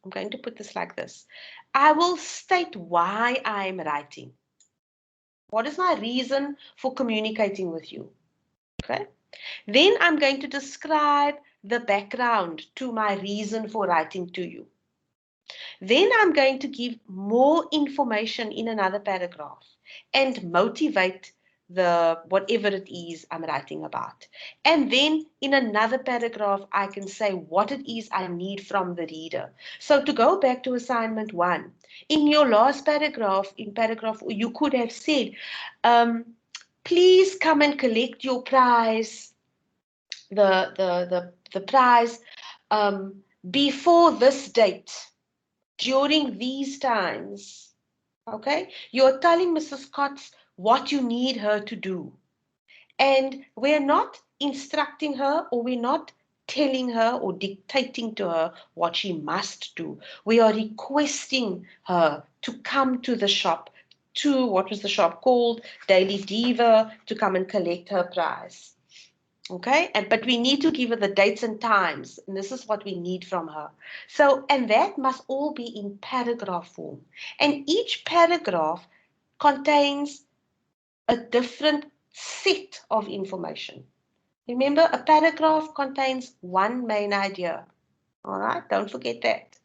I'm going to put this like this. I will state why I'm writing. What is my reason for communicating with you? Okay. Then I'm going to describe the background to my reason for writing to you. Then I'm going to give more information in another paragraph and motivate the whatever it is I'm writing about. And then in another paragraph, I can say what it is I need from the reader. So to go back to assignment 1, in your last paragraph, you could have said, please come and collect your prize, the prize before this date. During these times, okay, you're telling Mrs. Cox what you need her to do. And we're not instructing her, or we're not telling her or dictating to her what she must do. We are requesting her to come to the shop, to what was the shop called? Daily Diva, to come and collect her prize. Okay, but we need to give her the dates and times, and this is what we need from her. So, and that must all be in paragraph form, and each paragraph contains a different set of information. Remember, a paragraph contains one main idea. All right, don't forget that.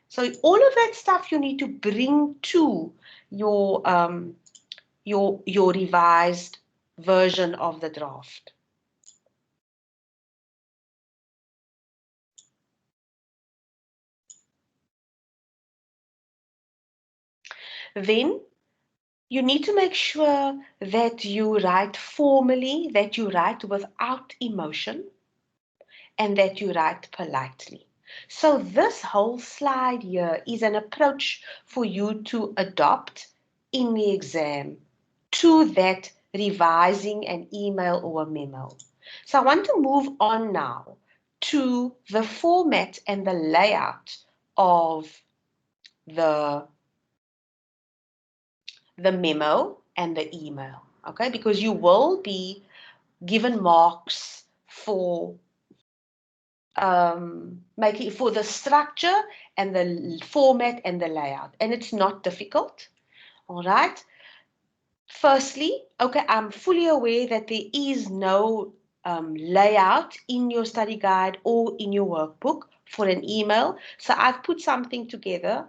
So all of that stuff you need to bring to your revised version of the draft. Then you need to make sure that you write formally, that you write without emotion, and that you write politely. So this whole slide here is an approach for you to adopt in the exam to that revising an email or a memo. So I want to move on now to the format and the layout of the memo and the email, okay? Because you will be given marks for making for the structure and the format and the layout, and it's not difficult. All right. Firstly, okay, I'm fully aware that there is no layout in your study guide or in your workbook for an email, so I've put something together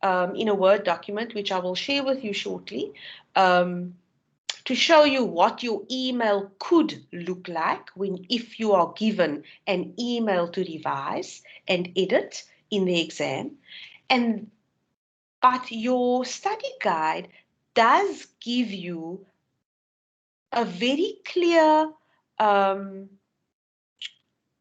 in a Word document, which I will share with you shortly, to show you what your email could look like if you are given an email to revise and edit in the exam. But your study guide does give you a very clear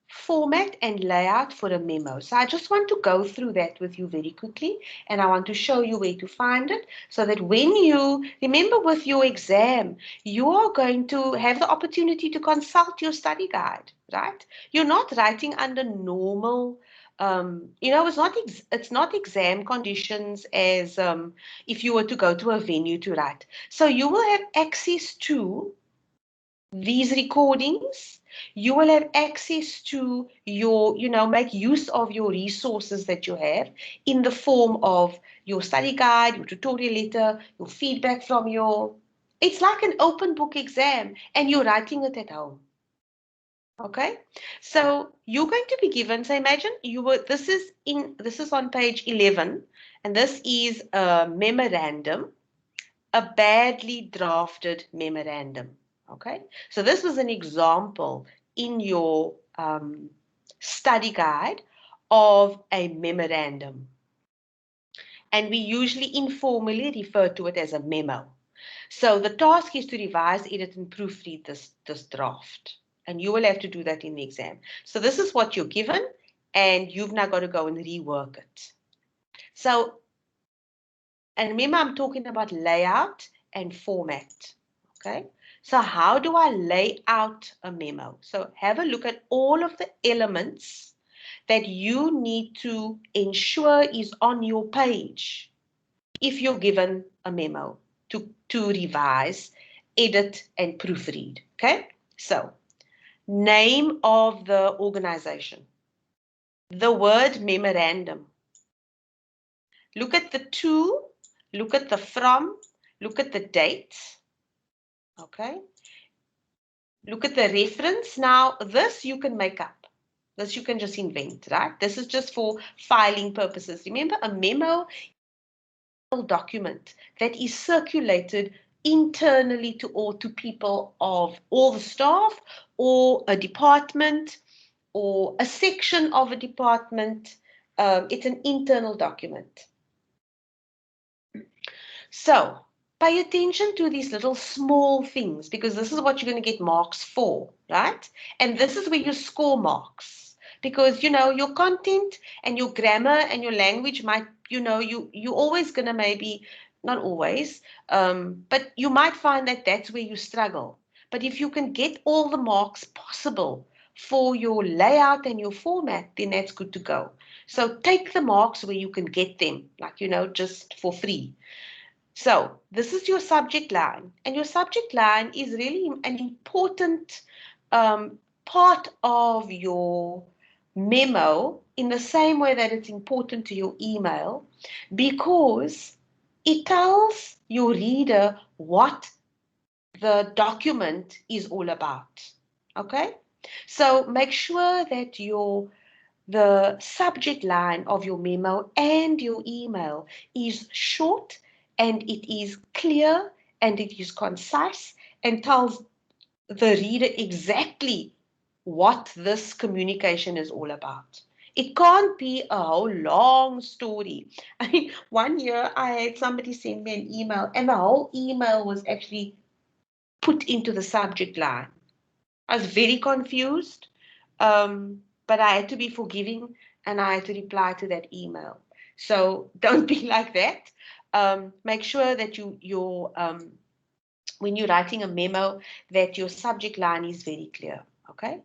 format and layout for a memo. So I just want to go through that with you very quickly, and I want to show you where to find it so that when you remember with your exam, you are going to have the opportunity to consult your study guide, right? You're not writing under normal it's not exam conditions as if you were to go to a venue to write. So you will have access to these recordings. You will have access to your, make use of your resources that you have in the form of your study guide, your tutorial letter, your feedback from it's like an open book exam and you're writing it at home. Okay, so you're going to be given, so imagine this is on page 11, and this is a memorandum, a badly drafted memorandum. Okay, so this was an example in your study guide of a memorandum. And we usually informally refer to it as a memo. So the task is to revise, edit, and proofread this draft. And you will have to do that in the exam. So this is what you're given, and you've now got to go and rework it. So, and remember, I'm talking about layout and format. Okay. So how do I lay out a memo? So have a look at all of the elements that you need to ensure is on your page if you're given a memo to revise, edit, and proofread. Okay. So name of the organization, the word memorandum. Look at the to, look at the from, look at the date. Okay. Look at the reference. Now, this you can make up. This you can just invent, right? This is just for filing purposes. Remember, a memo is a document that is circulated internally to people of all the staff or a department or a section of a department. It's an internal document. So pay attention to these little small things, because this is what you're going to get marks for, right? And this is where you score marks, because, you know, your content and your grammar and your language might, you know, you're always going to maybe, not always, but you might find that that's where you struggle. But if you can get all the marks possible for your layout and your format, then that's good to go. So take the marks where you can get them, like, you know, just for free. So this is your subject line, and your subject line is really an important part of your memo, in the same way that it's important to your email, because it tells your reader what the document is all about. Okay? So make sure that the subject line of your memo and your email is short, and it is clear, and it is concise, and tells the reader exactly what this communication is all about. It can't be a whole long story. I mean, one year I had somebody send me an email, and the whole email was actually put into the subject line. I was very confused, but I had to be forgiving, and I had to reply to that email. So don't be like that. Make sure that when you're writing a memo, that your subject line is very clear. Okay.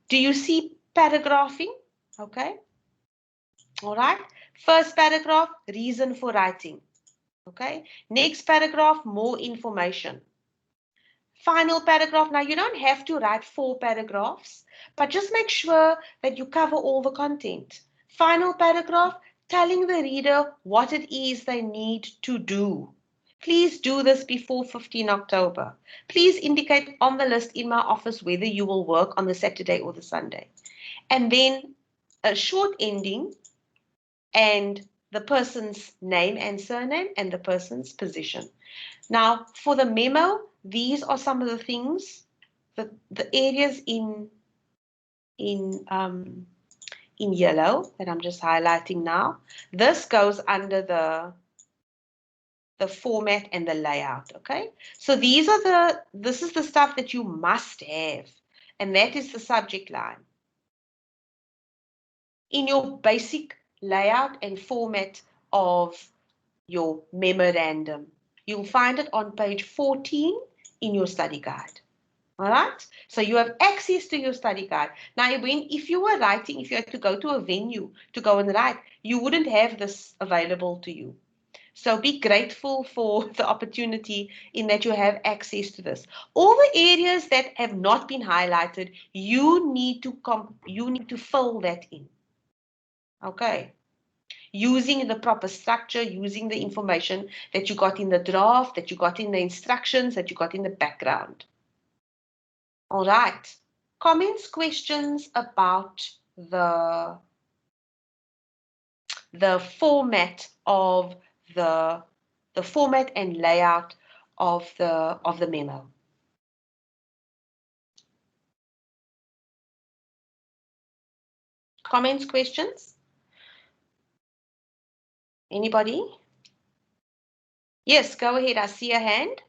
Do you see paragraphing? Okay. All right. First paragraph, reason for writing. Okay. Next paragraph, more information. Final paragraph. Now, you don't have to write 4 paragraphs, but just make sure that you cover all the content. Final paragraph, telling the reader what it is they need to do. Please do this before 15 October. Please indicate on the list in my office whether you will work on the Saturday or the Sunday. And then a short ending, and the person's name and surname, and the person's position. Now, for the memo, these are some of the things, the areas in yellow that I'm just highlighting now. This goes under the format and the layout. Okay, so this is the stuff that you must have, and that is the subject line. In your basic layout and format of your memorandum, you'll find it on page 14 in your study guide. All right, so you have access to your study guide. Now, if you were writing, if you had to go to a venue to go and write, you wouldn't have this available to you. So be grateful for the opportunity in that you have access to this. All the areas that have not been highlighted, you need to fill that in. Okay. Using the proper structure, using the information that you got in the draft, that you got in the instructions, that you got in the background. All right. Comments, questions about the format of the format and layout of the memo. Comments, questions? Anybody? Yes, go ahead. I see a hand.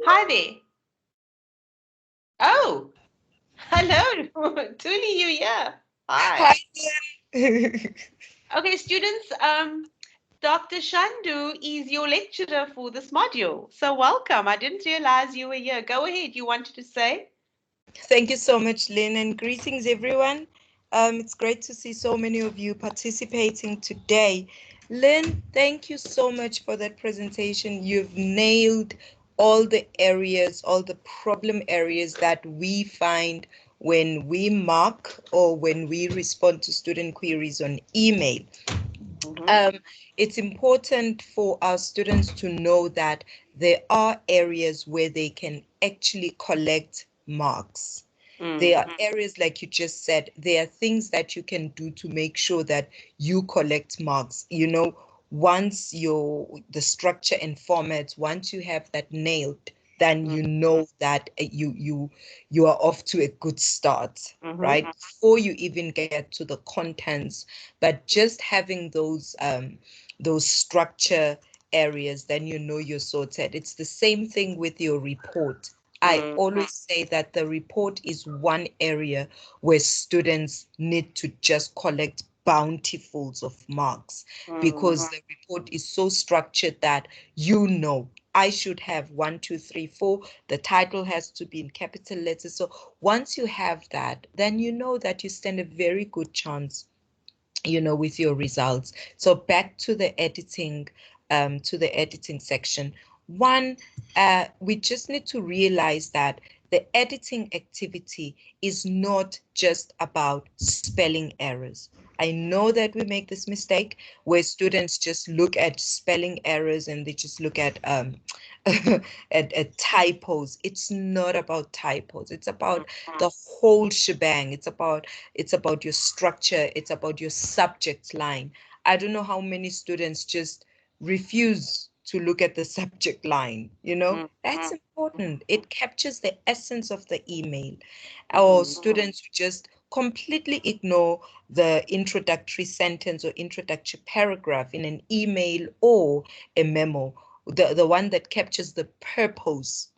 Hi there. Oh, Hello, Tuli, you here? Hi. Hi. Jen. Okay, students, Dr. Shandu is your lecturer for this module. So welcome. I didn't realize you were here. Go ahead. You wanted to say? Thank you so much, Lynn, and greetings, everyone. It's great to see so many of you participating today. Lynn, thank you so much for that presentation. You've nailed all the areas, all the problem areas that we find when we mark or when we respond to student queries on email. Mm-hmm. um, it's important for our students to know that there are areas where they can actually collect marks. There are areas, like you just said, there are things that you can do to make sure that you collect marks. Once the structure and format, once you have that nailed, then you know that you are off to a good start, Mm-hmm. right? Before you even get to the contents, but just having those structure areas, then you know you're sorted. It's the same thing with your report. I always say that the report is one area where students need to just collect bountifuls of marks, because the report is so structured that I should have 1, 2, 3, 4. The title has to be in capital letters. So once you have that, then you know that you stand a very good chance, with your results. So back to the editing section. One, we just need to realize that the editing activity is not just about spelling errors. I know that we make this mistake where students just look at spelling errors and they just look at at typos. It's not about typos. It's about the whole shebang. It's about your structure. It's about your subject line. I don't know how many students just refuse to look at the subject line. That's important. It captures the essence of the email. Or students who just completely ignore the introductory sentence or introductory paragraph in an email or a memo, the one that captures the purpose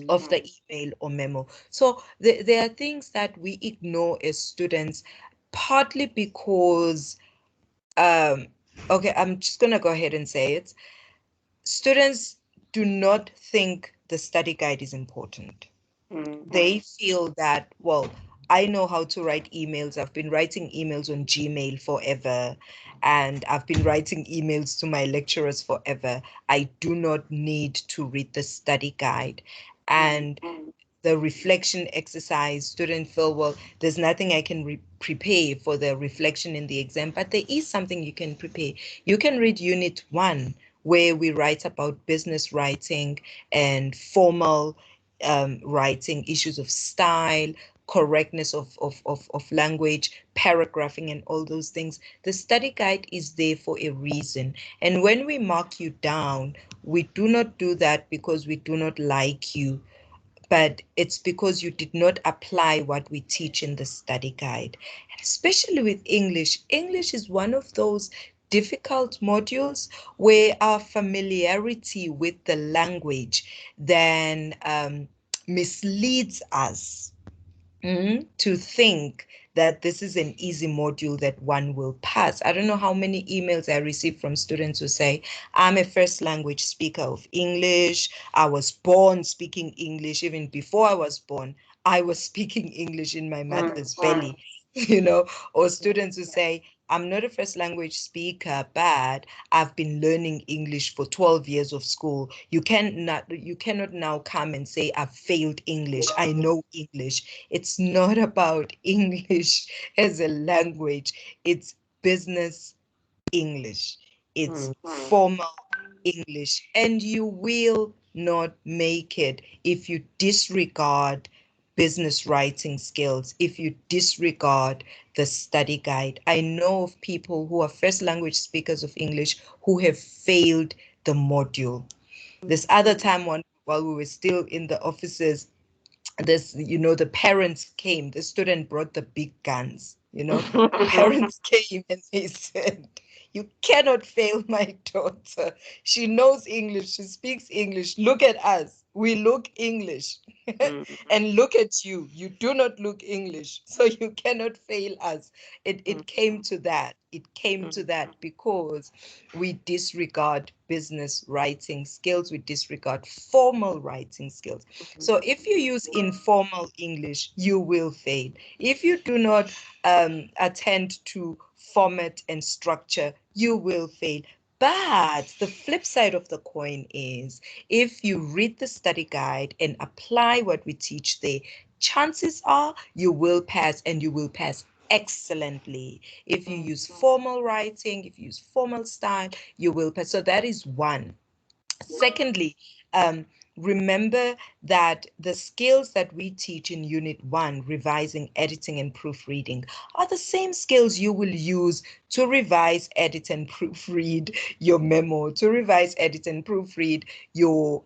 of the email or memo. So there are things that we ignore as students, partly because, okay, I'm just going to go ahead and say it. Students do not think the study guide is important. They feel that, well, I know how to write emails. I've been writing emails on Gmail forever, and I've been writing emails to my lecturers forever. I do not need to read the study guide. And the reflection exercise, students feel, well, there's nothing I can prepare for the reflection in the exam, but there is something you can prepare. You can read Unit 1, where we write about business writing and formal writing, issues of style, correctness of language, paragraphing, and all those things. The study guide is there for a reason. And when we mark you down, we do not do that because we do not like you, but it's because you did not apply what we teach in the study guide. And especially with English, English is one of those difficult modules where our familiarity with the language then misleads us to think that this is an easy module that one will pass. I don't know how many emails I receive from students who say, I'm a first language speaker of English. I was born speaking English. Even before I was born, I was speaking English in my mother's belly. Or students who say, I'm not a first language speaker, but I've been learning English for 12 years of school. You cannot now come and say I've failed English. I know English. It's not about English as a language. It's business English. It's formal English. And you will not make it if you disregard business writing skills, if you disregard the study guide. I know of people who are first language speakers of English who have failed the module. This other time, while we were still in the offices, the parents came. The student brought the big guns. The parents came and they said, You cannot fail my daughter. She knows English. She speaks English. Look at us. We look English. And look at you. You do not look English. So you cannot fail us. It came to that. It came to that because we disregard business writing skills. We disregard formal writing skills. So if you use informal English, you will fail. If you do not attend to format and structure, you will fail. But the flip side of the coin is if you read the study guide and apply what we teach there, chances are you will pass, and you will pass excellently. If you use formal writing, if you use formal style, you will pass. So that is one. Secondly, remember that the skills that we teach in Unit 1, revising, editing, and proofreading, are the same skills you will use to revise, edit, and proofread your memo, to revise, edit, and proofread your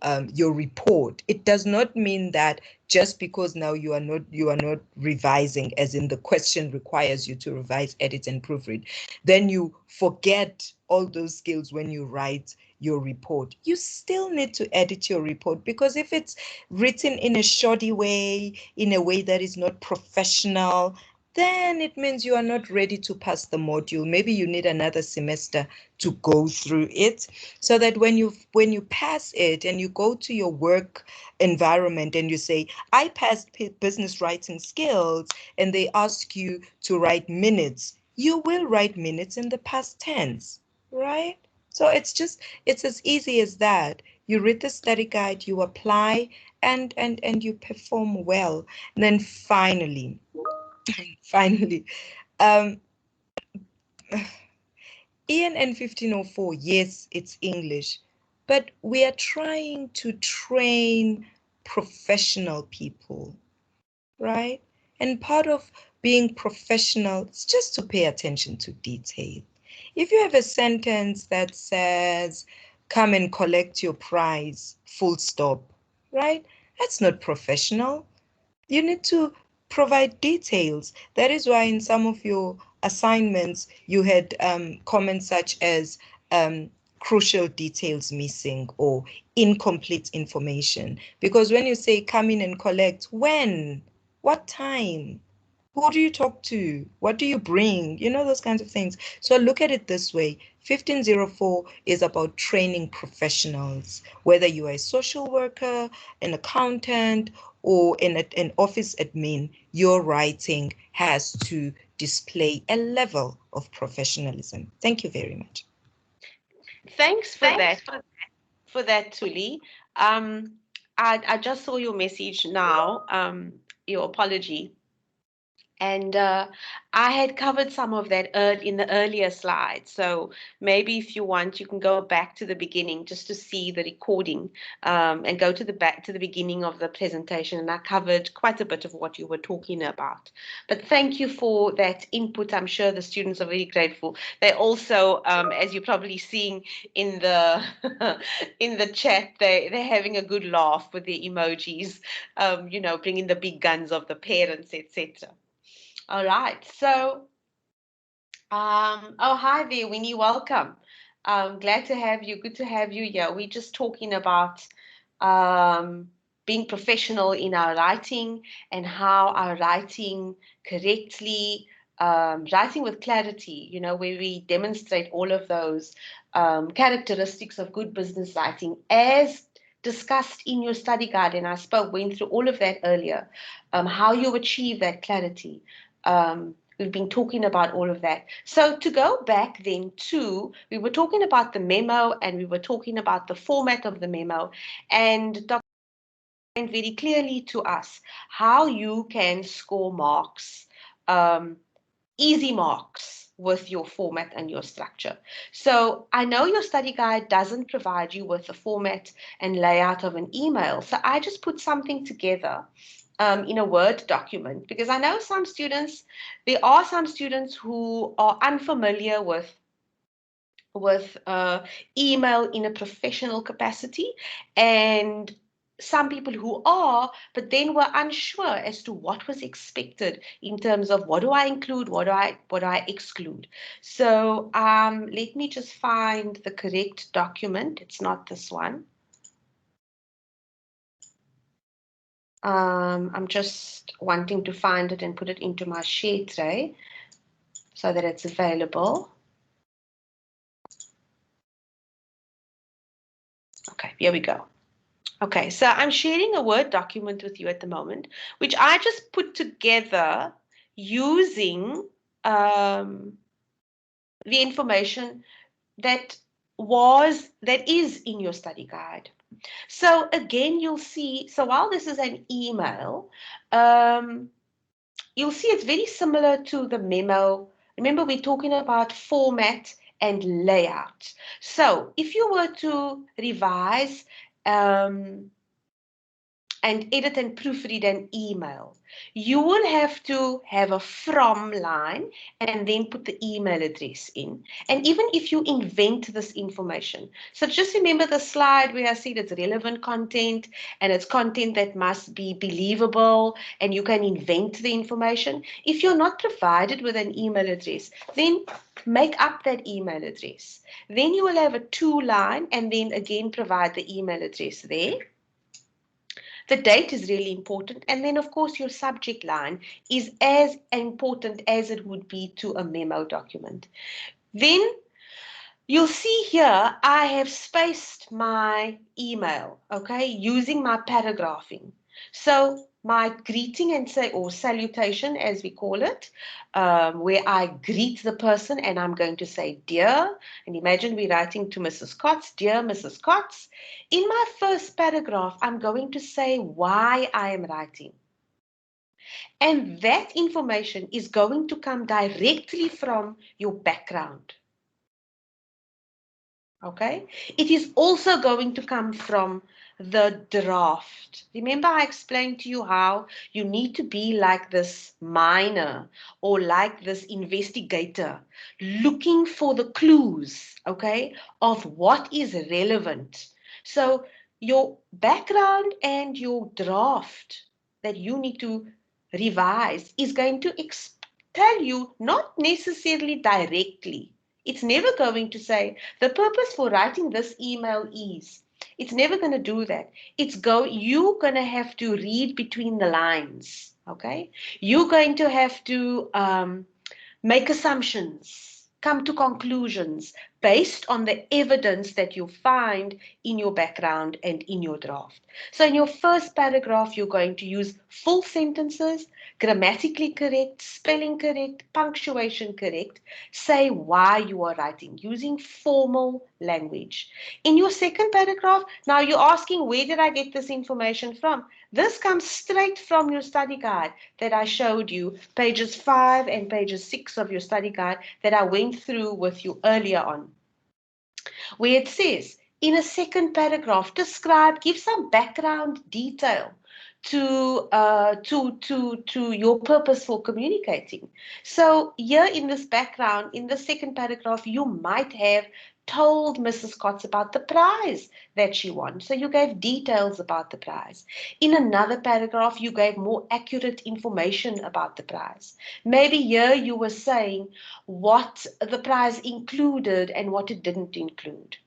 report. It does not mean that just because now you are not revising, as in the question requires you to revise, edit, and proofread, then you forget all those skills when you write your report. You still need to edit your report, because if it's written in a shoddy way, in a way that is not professional, then it means you are not ready to pass the module. Maybe you need another semester to go through it, so that when you pass it and you go to your work environment and you say, I passed business writing skills, and they ask you to write minutes, you will write minutes in the past tense, right? So it's as easy as that. You read the study guide, you apply, and you perform well. And then finally, ENN1504, yes, it's English, but we are trying to train professional people, right? And part of being professional is just to pay attention to detail. If you have a sentence that says, come and collect your prize, full stop, right? That's not professional. You need to provide details. That is why in some of your assignments, you had comments such as crucial details missing or incomplete information. Because when you say come in and collect, when? What time? Who do you talk to? What do you bring? You know, those kinds of things. So look at it this way. 1504 is about training professionals, whether you are a social worker, an accountant, or an office admin. Your writing has to display a level of professionalism. Thank you very much. Thanks for that, Tuli. I just saw your message now, your apology. And I had covered some of that in the earlier slides. So maybe if you want, you can go back to the beginning just to see the recording, and go to the beginning of the presentation. And I covered quite a bit of what you were talking about. But thank you for that input. I'm sure the students are very grateful. They also, as you're probably seeing in the in the chat, they're having a good laugh with the emojis, bringing the big guns of the parents, etc. All right. So, oh, hi there, Winnie. Welcome. Glad to have you. Good to have you here. We're just talking about being professional in our writing and how our writing correctly, writing with clarity, where we demonstrate all of those characteristics of good business writing as discussed in your study guide. And went through all of that earlier, how you achieve that clarity. We've been talking about all of that. So to go back then to, we were talking about the memo and we were talking about the format of the memo, and Dr. explained very clearly to us how you can score marks, easy marks with your format and your structure. So I know your study guide doesn't provide you with the format and layout of an email. So I just put something together in a Word document, because I know there are some students who are unfamiliar with email in a professional capacity, and some people who are, but then were unsure as to what was expected in terms of what do I include, what do I exclude. So let me just find the correct document. It's not this one. I'm just wanting to find it and put it into my share tray so that it's available. Okay, here we go. Okay, so I'm sharing a Word document with you at the moment, which I just put together using the information that is in your study guide. So again, you'll see, so while this is an email, you'll see it's very similar to the memo. Remember, we're talking about format and layout. So if you were to revise and edit and proofread an email, you will have to have a from line and then put the email address in. And even if you invent this information, so just remember the slide where I said it's relevant content and it's content that must be believable and you can invent the information. If you're not provided with an email address, then make up that email address. Then you will have a to line and then again provide the email address there. The date is really important. And then, of course, your subject line is as important as it would be to a memo document. Then you'll see here, I have spaced my email, okay, using my paragraphing. So my greeting and say, or salutation as we call it, where I greet the person and I'm going to say dear, and imagine we're writing to Mrs. Cots, dear Mrs. Cots. In my first paragraph, I'm going to say why I am writing. And that information is going to come directly from your background. Okay, it is also going to come from the draft. Remember, I explained to you how you need to be like this miner or like this investigator, looking for the clues, okay, of what is relevant. So your background and your draft that you need to revise is going to tell you, not necessarily directly. It's never going to say, the purpose for writing this email is. It's never going to do that. You're going to have to read between the lines, okay? You're going to have to make assumptions, come to conclusions based on the evidence that you find in your background and in your draft. So in your first paragraph, you're going to use full sentences, grammatically correct, spelling correct, punctuation correct. Say why you are writing using formal language. In your second paragraph, now you're asking, where did I get this information from? This comes straight from your study guide that I showed you, pages 5 and pages 6 of your study guide that I went through with you earlier on, where it says, in a second paragraph, give some background detail to your purpose for communicating. So here in this background, in the second paragraph, you might have told Mrs. Cots about the prize that she won. So you gave details about the prize. In another paragraph, you gave more accurate information about the prize. Maybe here you were saying what the prize included and what it didn't include.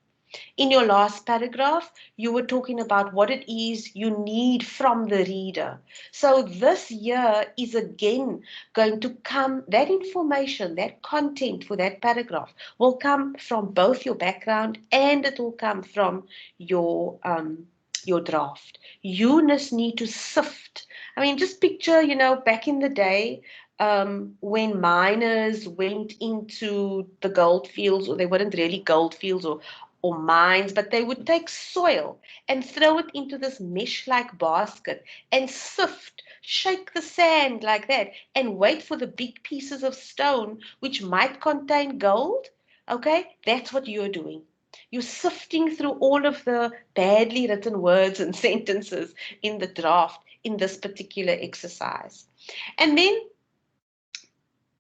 In your last paragraph, you were talking about what it is you need from the reader. So this year is again going to come, that information, that content for that paragraph will come from both your background and it will come from your draft. You just need to sift. I mean, just picture, back in the day, when miners went into the gold fields, or they weren't really gold fields or mines, but they would take soil and throw it into this mesh-like basket and sift, shake the sand like that, and wait for the big pieces of stone which might contain gold. Okay, that's what you're doing. You're sifting through all of the badly written words and sentences in the draft in this particular exercise. And then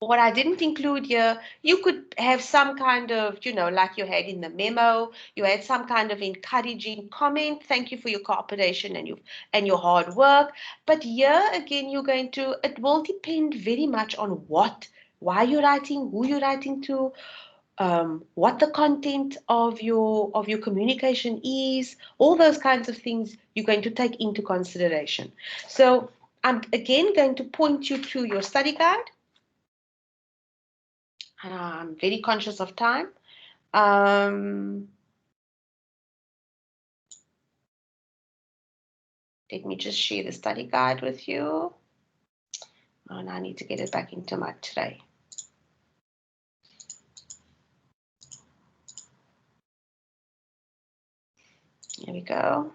what I didn't include here, you could have some kind of, like you had in the memo, you had some kind of encouraging comment. Thank you for your cooperation and your hard work. But here again, it will depend very much on why you're writing, who you're writing to, what the content of your communication is, all those kinds of things you're going to take into consideration. So I'm again going to point you to your study guide. I'm very conscious of time. Let me just share the study guide with you. And I need to get it back into my tray. Here we go.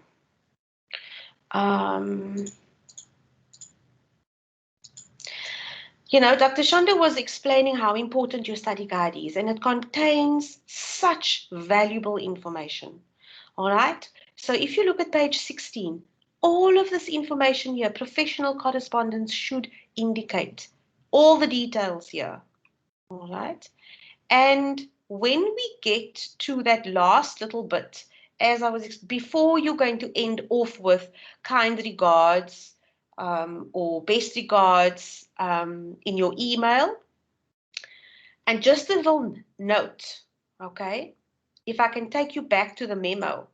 Dr. Shonda was explaining how important your study guide is, and it contains such valuable information. All right. So if you look at page 16, all of this information here, professional correspondence should indicate all the details here. All right. And when we get to that last little bit, before you're going to end off with kind regards or best regards in your email, and just a little note, okay? If I can take you back to the memo,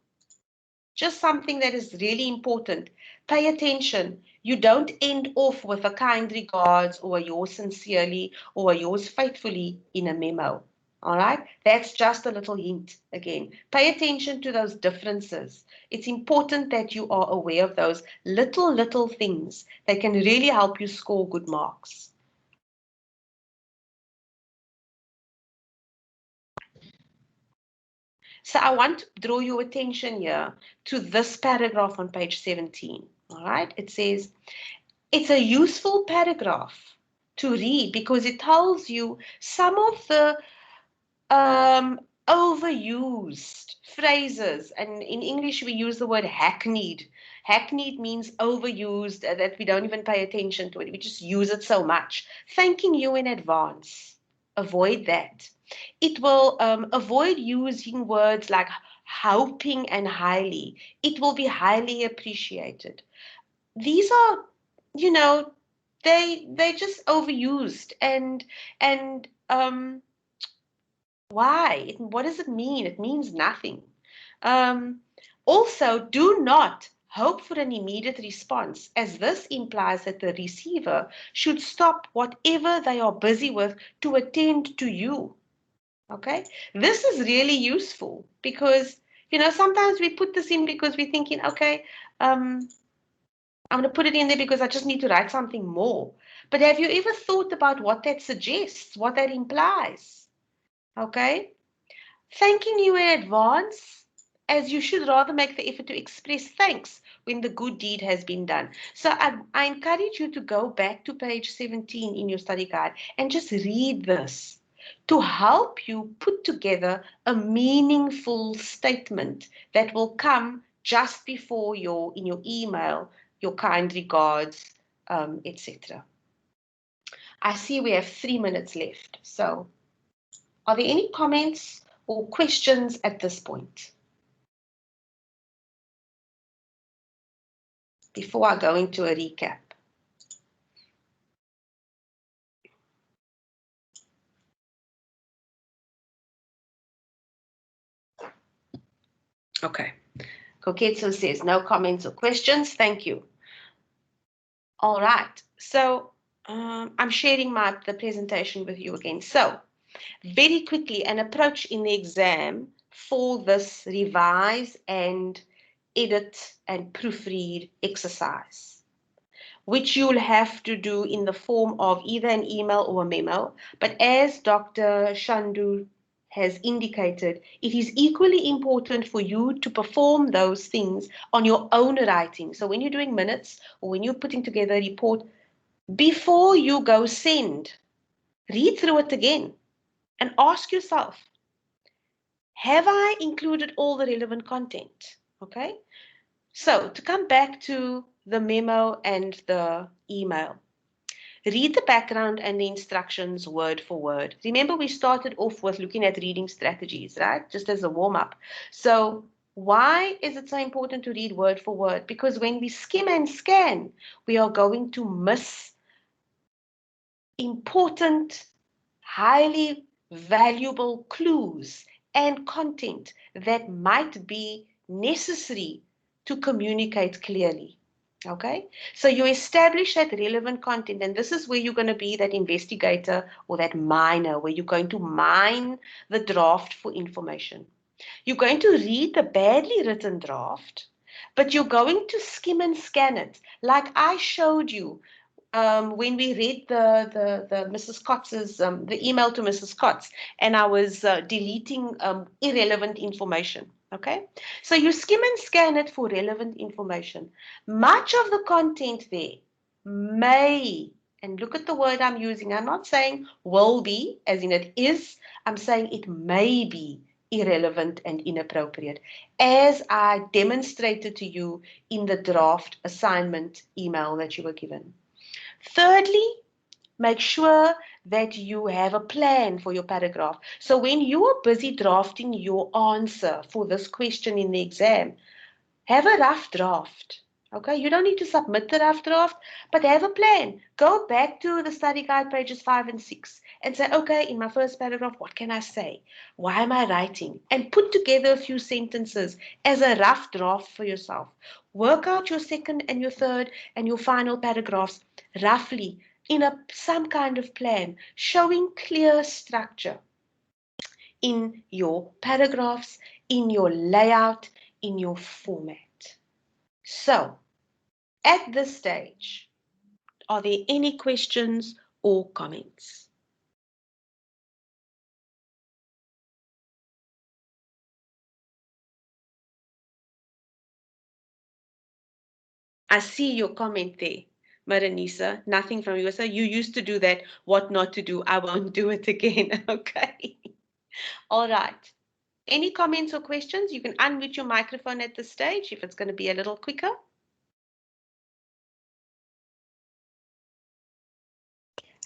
just something that is really important. Pay attention. You don't end off with a kind regards or yours sincerely or yours faithfully in a memo. All right, that's just a little hint again. Pay attention to those differences. It's important that you are aware of those little things that can really help you score good marks. So I want to draw your attention here to this paragraph on page 17. All right, it says, it's a useful paragraph to read because it tells you some of the overused phrases, and in English we use the word hackneyed. Hackneyed means overused, that we don't even pay attention to it. We just use it so much. Thanking you in advance. Avoid that. It will avoid using words like hoping and highly. It will be highly appreciated. These are, they just overused and why? What does it mean? It means nothing. Also, do not hope for an immediate response, as this implies that the receiver should stop whatever they are busy with to attend to you. Okay? This is really useful because, sometimes we put this in because we're thinking, okay, I'm going to put it in there because I just need to write something more. But have you ever thought about what that suggests, what that implies? Okay? Thanking you in advance, as you should rather make the effort to express thanks when the good deed has been done. So I encourage you to go back to page 17 in your study guide and just read this to help you put together a meaningful statement that will come just before in your email, your kind regards, etc. I see we have 3 minutes left. So are there any comments or questions at this point? Before I go into a recap. Okay. Koketsu says no comments or questions. Thank you. All right. So I'm sharing the presentation with you again. So very quickly, an approach in the exam for this revise and edit and proofread exercise, which you'll have to do in the form of either an email or a memo. But as Dr. Shandu has indicated, it is equally important for you to perform those things on your own writing. So when you're doing minutes or when you're putting together a report, before you go send, read through it again and ask yourself, have I included all the relevant content? Okay. So to come back to the memo and the email, Read the background and the instructions word for word. Remember, we started off with looking at reading strategies, right? Just as a warm-up. So why is it so important to read word for word? Because when we skim and scan, we are going to miss important, highly valuable clues and content that might be necessary to communicate clearly. Okay, so you establish that relevant content, and this is where you're going to be that investigator or that miner, where you're going to mine the draft for information. You're going to read the badly written draft, but you're going to skim and scan it, like I showed you when we read the Mrs. Cott's the email to Mrs. Cott's, and I was deleting irrelevant information. Okay, so you skim and scan it for relevant information. Much of the content there may, and look at the word I'm using. I'm not saying will be, as in it is. I'm saying it may be irrelevant and inappropriate, as I demonstrated to you in the draft assignment email that you were given. Thirdly, make sure that you have a plan for your paragraph. So when you are busy drafting your answer for this question in the exam, have a rough draft. Okay, you don't need to submit the rough draft, but have a plan. Go back to the study guide pages 5 and 6 and say, okay, in my first paragraph, what can I say? Why am I writing? And put together a few sentences as a rough draft for yourself. Work out your second and your third and your final paragraphs roughly in some kind of plan, showing clear structure in your paragraphs, in your layout, in your format. So, at this stage, are there any questions or comments? I see your comment there, Maranisa. Nothing from you. So you used to do that. What not to do? I won't do it again. Okay. All right. Any comments or questions? You can unmute your microphone at this stage if it's going to be a little quicker.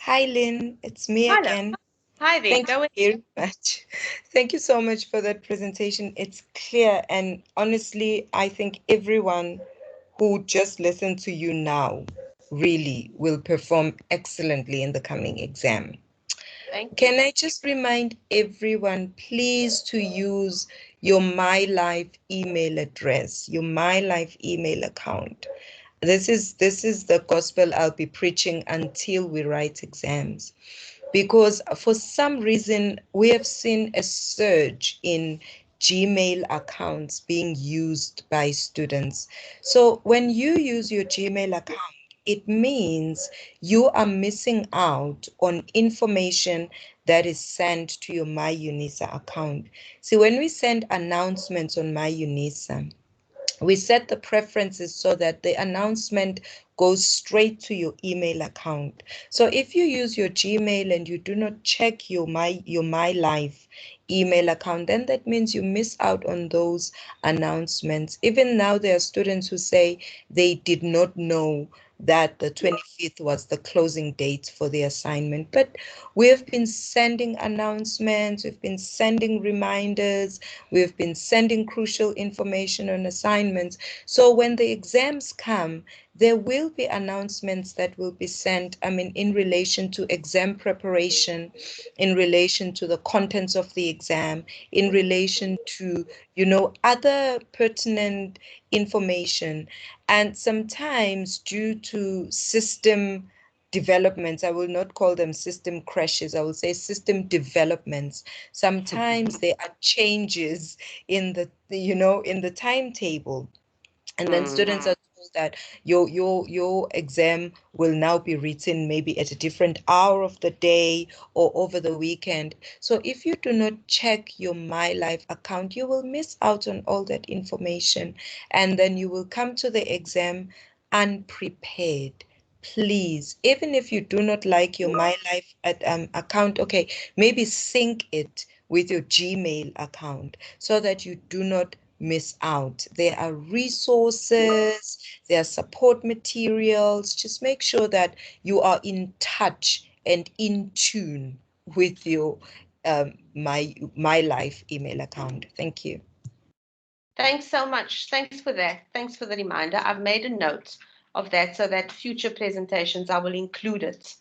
Hi, Lynn. It's me Hello. again. Hi there. Thank Go you ahead. very much. Thank you so much for that presentation. It's clear, and honestly, I think everyone who just listened to you now really will perform excellently in the coming exam. Thank you. Can I just remind everyone, please, to use your MyLife email address, your MyLife email account. This is the gospel I'll be preaching until we write exams, because for some reason we have seen a surge in Gmail accounts being used by students. So when you use your Gmail account, it means you are missing out on information that is sent to your MyUnisa account. See, when we send announcements on MyUnisa, we set the preferences so that the announcement goes straight to your email account. So if you use your Gmail and you do not check your MyLife email account, then that means you miss out on those announcements. Even now, there are students who say they did not know that the 25th was the closing date for the assignment. But we have been sending announcements, we've been sending reminders, we've been sending crucial information on assignments. So when the exams come, there will be announcements that will be sent, in relation to exam preparation, in relation to the contents of the exam, in relation to, other pertinent information. And sometimes due to system developments, I will not call them system crashes, I will say system developments. Sometimes there are changes in the timetable, and then students are told that your exam will now be written maybe at a different hour of the day or over the weekend. So if you do not check your MyLife account, you will miss out on all that information, and then you will come to the exam unprepared. Please, even if you do not like your MyLife account, okay, maybe sync it with your Gmail account so that you do not miss out. There are resources, there are support materials. Just make sure that you are in touch and in tune with your My Life email account. Thank you. Thanks so much. Thanks for that. Thanks for the reminder. I've made a note of that so that future presentations I will include it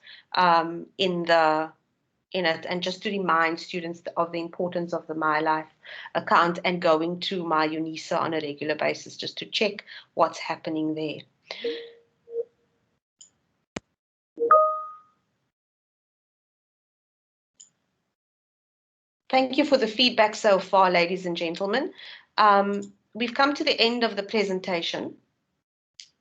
in it, and just to remind students of the importance of the My Life account and going to my UNISA on a regular basis just to check what's happening there. Thank you for the feedback so far, ladies and gentlemen. We've come to the end of the presentation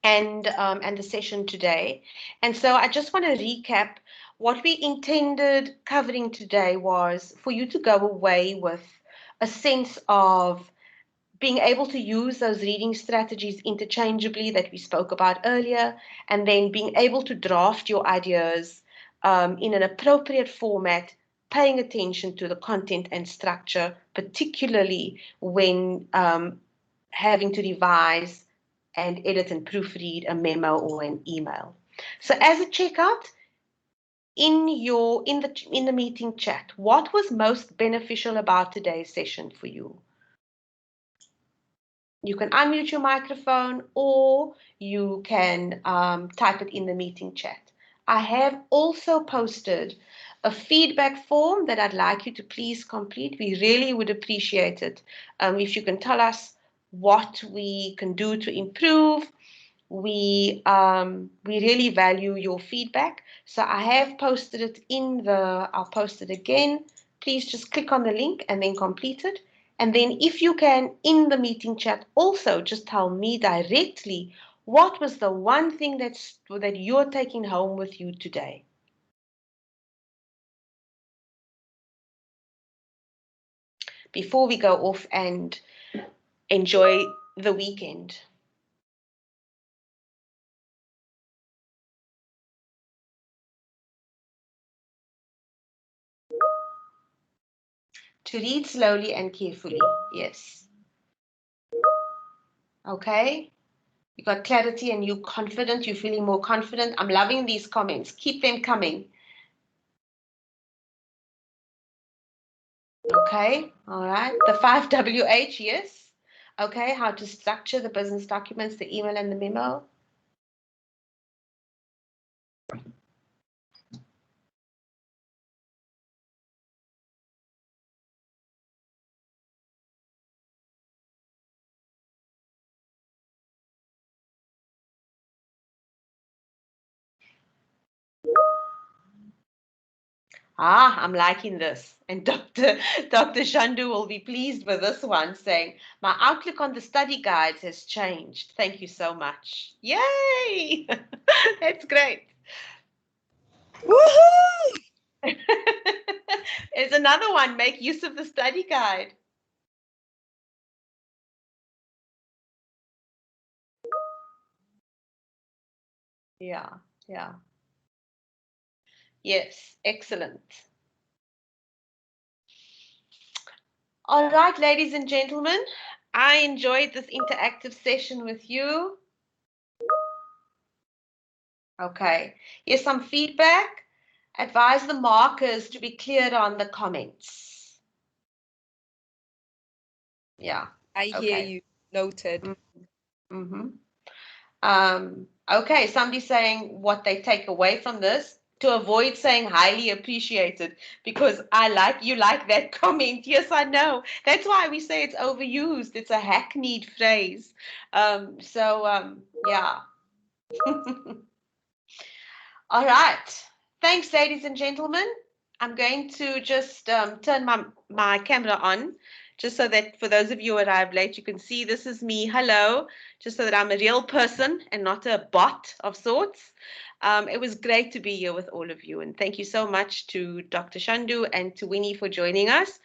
and the session today. And so I just want to recap. What we intended covering today was for you to go away with a sense of being able to use those reading strategies interchangeably that we spoke about earlier, and then being able to draft your ideas in an appropriate format, paying attention to the content and structure, particularly when having to revise and edit and proofread a memo or an email. So as a checkout, in the meeting chat, what was most beneficial about today's session for you? You can unmute your microphone or you can type it in the meeting chat. I have also posted a feedback form that I'd like you to please complete. We really would appreciate it if you can tell us what we can do to improve. We really value your feedback. So I have posted it I'll post it again. Please just click on the link and then complete it. And then if you can, in the meeting chat, also just tell me directly what was the one thing that you're taking home with you today. Before we go off and enjoy the weekend. To read slowly and carefully, yes. Okay. You got clarity and you're confident, you're feeling more confident. I'm loving these comments. Keep them coming. Okay, all right. The 5WH, yes. Okay, how to structure the business documents, the email and the memo. Ah, I'm liking this. And Dr. Shandu will be pleased with this one, saying, my outlook on the study guides has changed. Thank you so much. Yay! That's great. Woohoo! There's another one, make use of the study guide. Yeah, yeah. Yes, excellent. All right, ladies and gentlemen, I enjoyed this interactive session with you. Okay, here's some feedback. Advise the markers to be cleared on the comments. Yeah. I hear you. Noted. Mm-hmm. Okay, somebody's saying what they take away from this, to avoid saying highly appreciated, because you like that comment. Yes, I know. That's why we say it's overused. It's a hackneyed phrase. Yeah. All right. Thanks, ladies and gentlemen. I'm going to just turn my camera on, just so that for those of you who arrived late, you can see this is me. Hello. Just so that I'm a real person and not a bot of sorts. It was great to be here with all of you. And thank you so much to Dr. Shandu and to Winnie for joining us.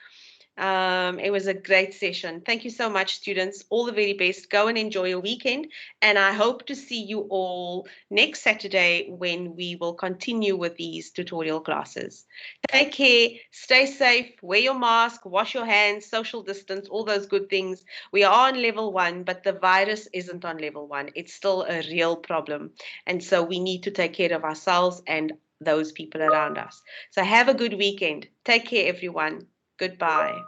It was a great session. Thank you so much, students. All the very best. Go and enjoy your weekend. And I hope to see you all next Saturday when we will continue with these tutorial classes. Take care. Stay safe. Wear your mask. Wash your hands. Social distance. All those good things. We are on level 1, but the virus isn't on level 1. It's still a real problem. And so we need to take care of ourselves and those people around us. So have a good weekend. Take care, everyone. Goodbye.